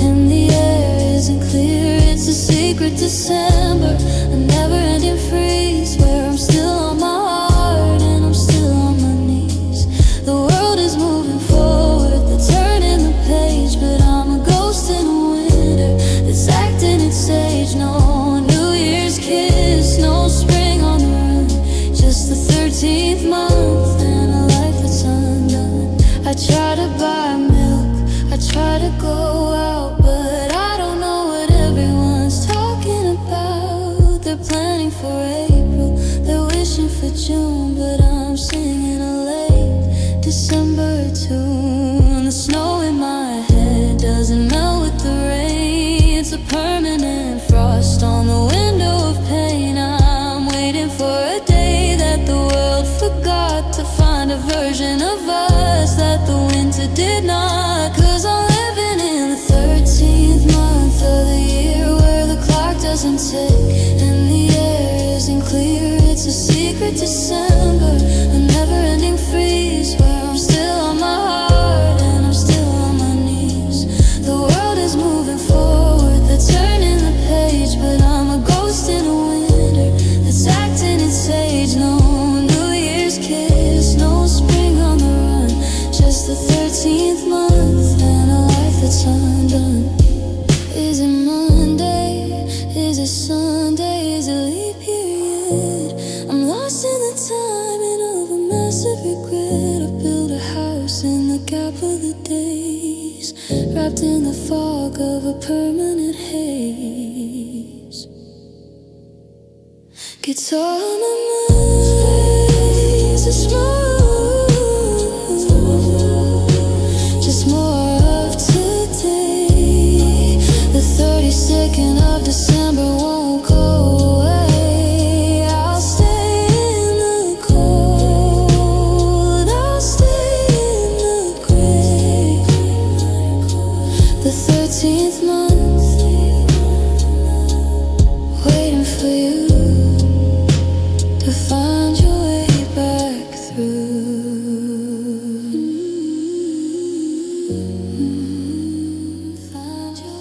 and the air isn't clear. It's a secret December, a never-ending freeze, where I'm still on my heart and I'm still on my knees. The world is moving forward, they're turning the page, but I'm a ghost in a winter that's acting its age. No New Year's kiss, no spring on the run, just the 13th month and a life that's undone. I try to buy milk, I try to go out, but I don't know what everyone's talking about. They're planning for April, they're wishing for June, but I'm singing a late December tune. The snow in my head doesn't melt with the rain, it's a permanent frost on the window of pain. I'm waiting for a day that the world forgot, to find a version of us that the winter did not. Cause I'm living in the 13th month of the year, where the clock doesn't tick and the air isn't clear. It's a secret December, a never-ending freeze, where I'm still on my heart and I'm still on my knees. The world is moving forward, they're turning the page, but I'm a ghost in a winter that's acting its age. No New Year's kiss, no spring on the run, just the 13th month and a life that's undone. Is it Monday? Is it Sunday? Is it leap period? I'm lost in the timing of a massive regret. I built a house in the gap of the days, wrapped in the fog of a permanent haze. Guitar on my mind, it's a smooth, just more of today. The 32nd of December won't go away. I'll stay in the cold, I'll stay in the gray. The 13th month, waiting for you to find your way back through. Find your way.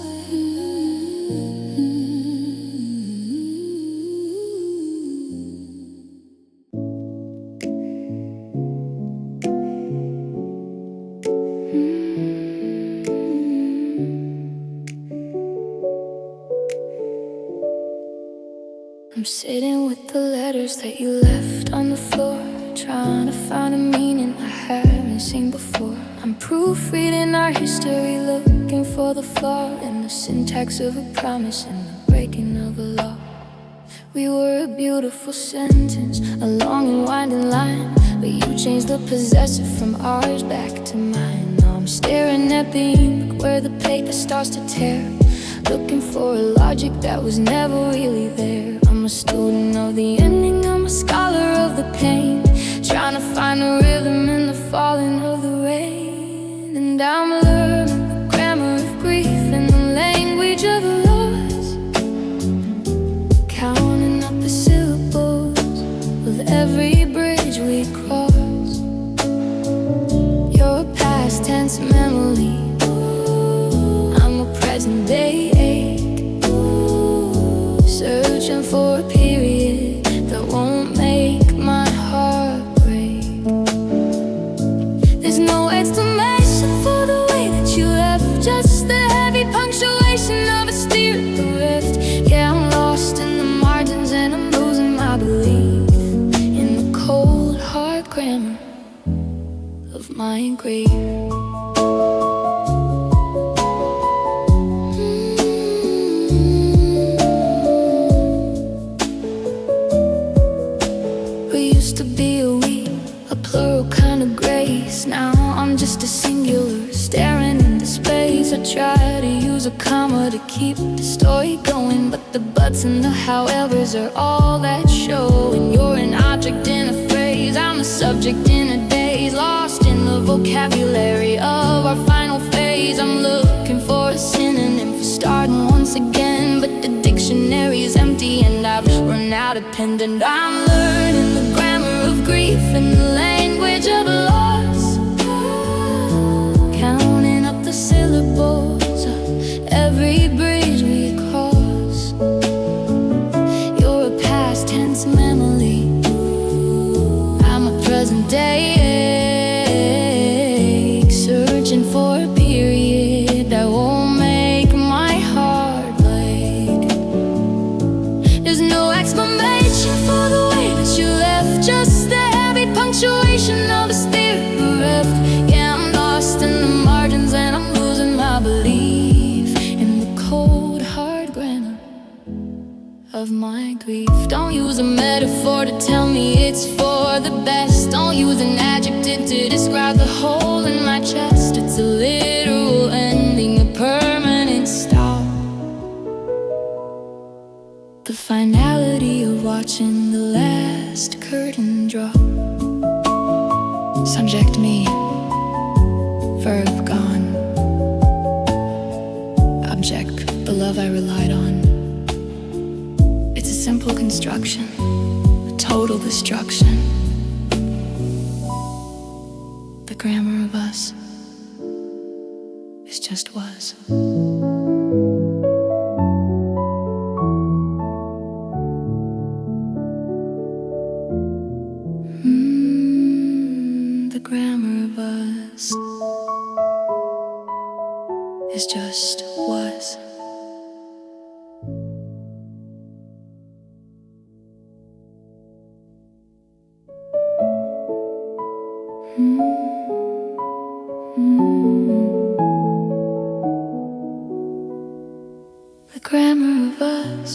I'm sitting with the letters that you left on the floor, trying to find a meaning I haven't seen before. I'm proofreading our history, looking for the flaw in the syntax of a promise and the breaking of a law. We were a beautiful sentence, a long and winding line, but you changed the possessive from ours back to mine. Now I'm staring at the ink where the paper starts to tear, looking for a logic that was never really there. I'm a student of the ending, I'm a scholar of the pain, trying to find a rhythm in the falling of the rain. And I'm learning the grammar of grief and the language of the lost, counting up the syllables with every bridge we cross. You're a past tense memory, I'm a present day ache, searching for a period that won't make my heart break. There's no explanation for the way that you left, just the heavy punctuation of a steer at the rift. Yeah, I'm lost in the margins and I'm losing my belief in the cold hard grammar of my grief. keep the story going, but the buts and the howevers are all that show. And you're an object in a phrase, I'm a subject in a daze, lost in the vocabulary of our final phase. I'm looking for a synonym for starting once again, but the dictionary's empty and I've run out of pen. And I'm learning the grammar of grief and the language of loss, counting up the syllables of every bridge we cross. You're a past tense memory, I'm a present day ache, searching for a period that won't make my heart break. There's no explanation for the way that you left, just the heavy punctuation of a spirit bereft. Yeah, I'm lost in the margins and I'm losing my belief in the cold, hard grammar of my grief. Don't use a metaphor to tell me it's for the best. Don't use an adjective to describe the hole in my chest. It's a literal ending, a permanent stop, the finality of watching the last curtain drop. Subject me, verb gone, object the love I relied on. It's a simple construction, a total destruction. The grammar of us is just was. The grammar of us is just was. The grammar of us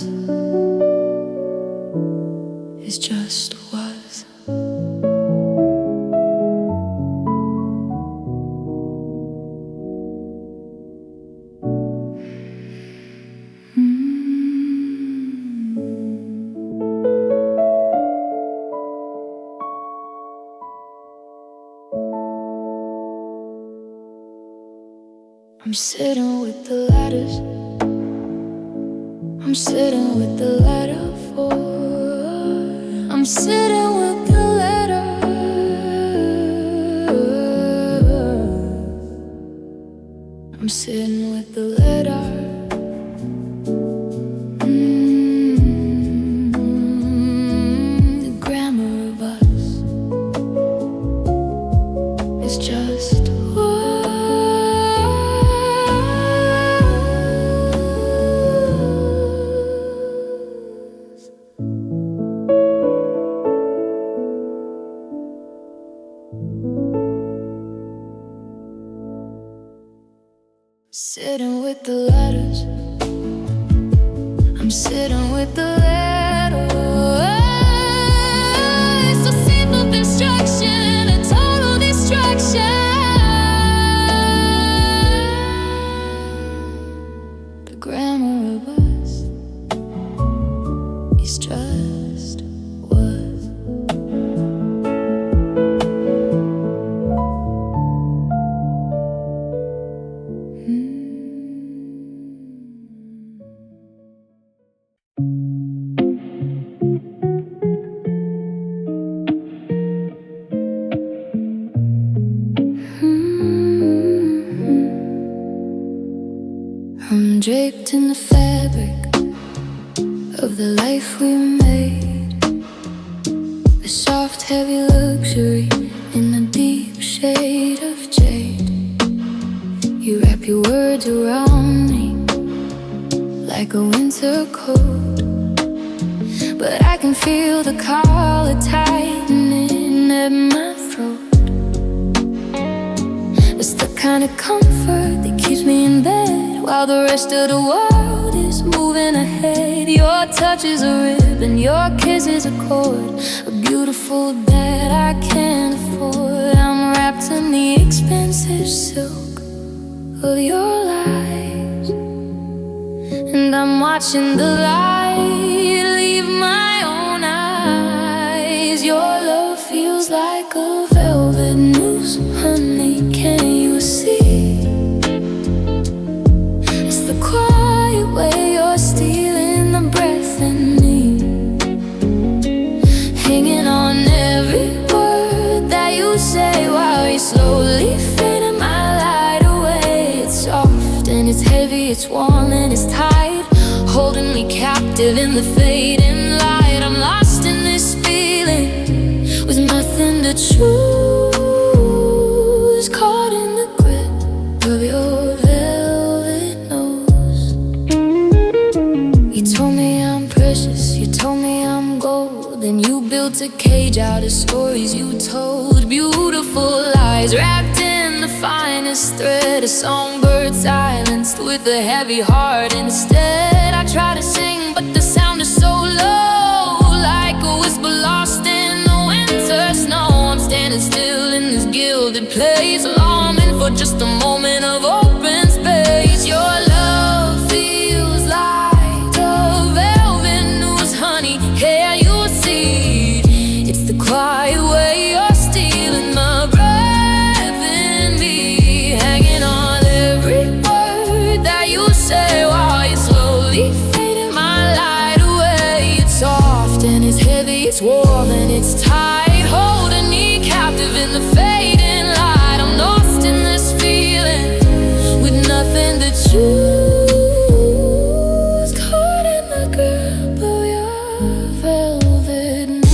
is just was. I'm sitting with the letters, I'm sitting with the letter for, I'm sitting with the letter, I'm sitting with the letter. The grammar of us is just sitting with the letters, I'm sitting with the letter. It's a simple construction, a total destruction. The grammar of us is just was. I'm draped in the fabric of the life we made, the soft, heavy luxury in the deep shade of jade. You wrap your words around me like a winter coat, but I can feel the collar tightening at my throat. It's the kind of comfort that keeps me in bed while the rest of the world is moving ahead. Your touch is a ribbon, your kiss is a cord, a beautiful that I can't afford. I'm wrapped in the expensive silk of your lies, And I'm watching the light leave my own eyes. Your love feels like a velvet noose, honey, can you see? It's the quiet way you're stealing the breath in me, hanging on every word that you say while you slowly fading my light away. It's soft and it's heavy, it's warm and it's tight, holding me captive in the fading light. I'm lost in this feeling with nothing to choose, caught in the grip of your velvet nose. You told me I'm precious, you told me I'm gold, and you built a cage out of stories you told. Beautiful lies wrapped in the finest thread, a songbird silenced with a heavy heart instead. I try to sing, but the sound is so low, like a whisper lost in the winter snow. I'm standing still in this gilded place, longing for just a moment of open space. Your love feels like the velvet news, honey, can you see? It's the quiet way you're stealing my breath in me, hanging on every word that you say while you slowly fading my light away. It's soft and it's heavy, it's warm and it's tight, holding me captive in the fading light. I'm lost in this feeling with nothing to choose, caught in the grip of your velvet news.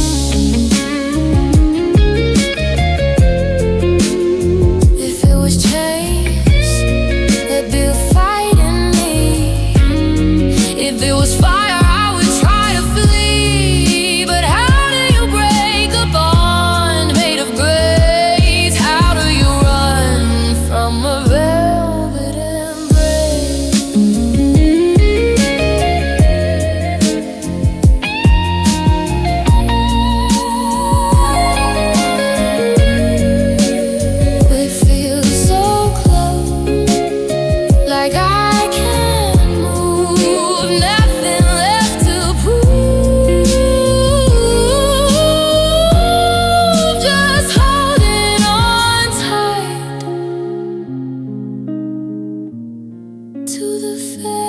If it was chains, there'd be a fight in me. If it was fire, I would try to flee. But how do you break a bond made of grace? How do you run from a velvet embrace? We feel so close, like I can't move, nothing left to prove, just holding on tight to the faith.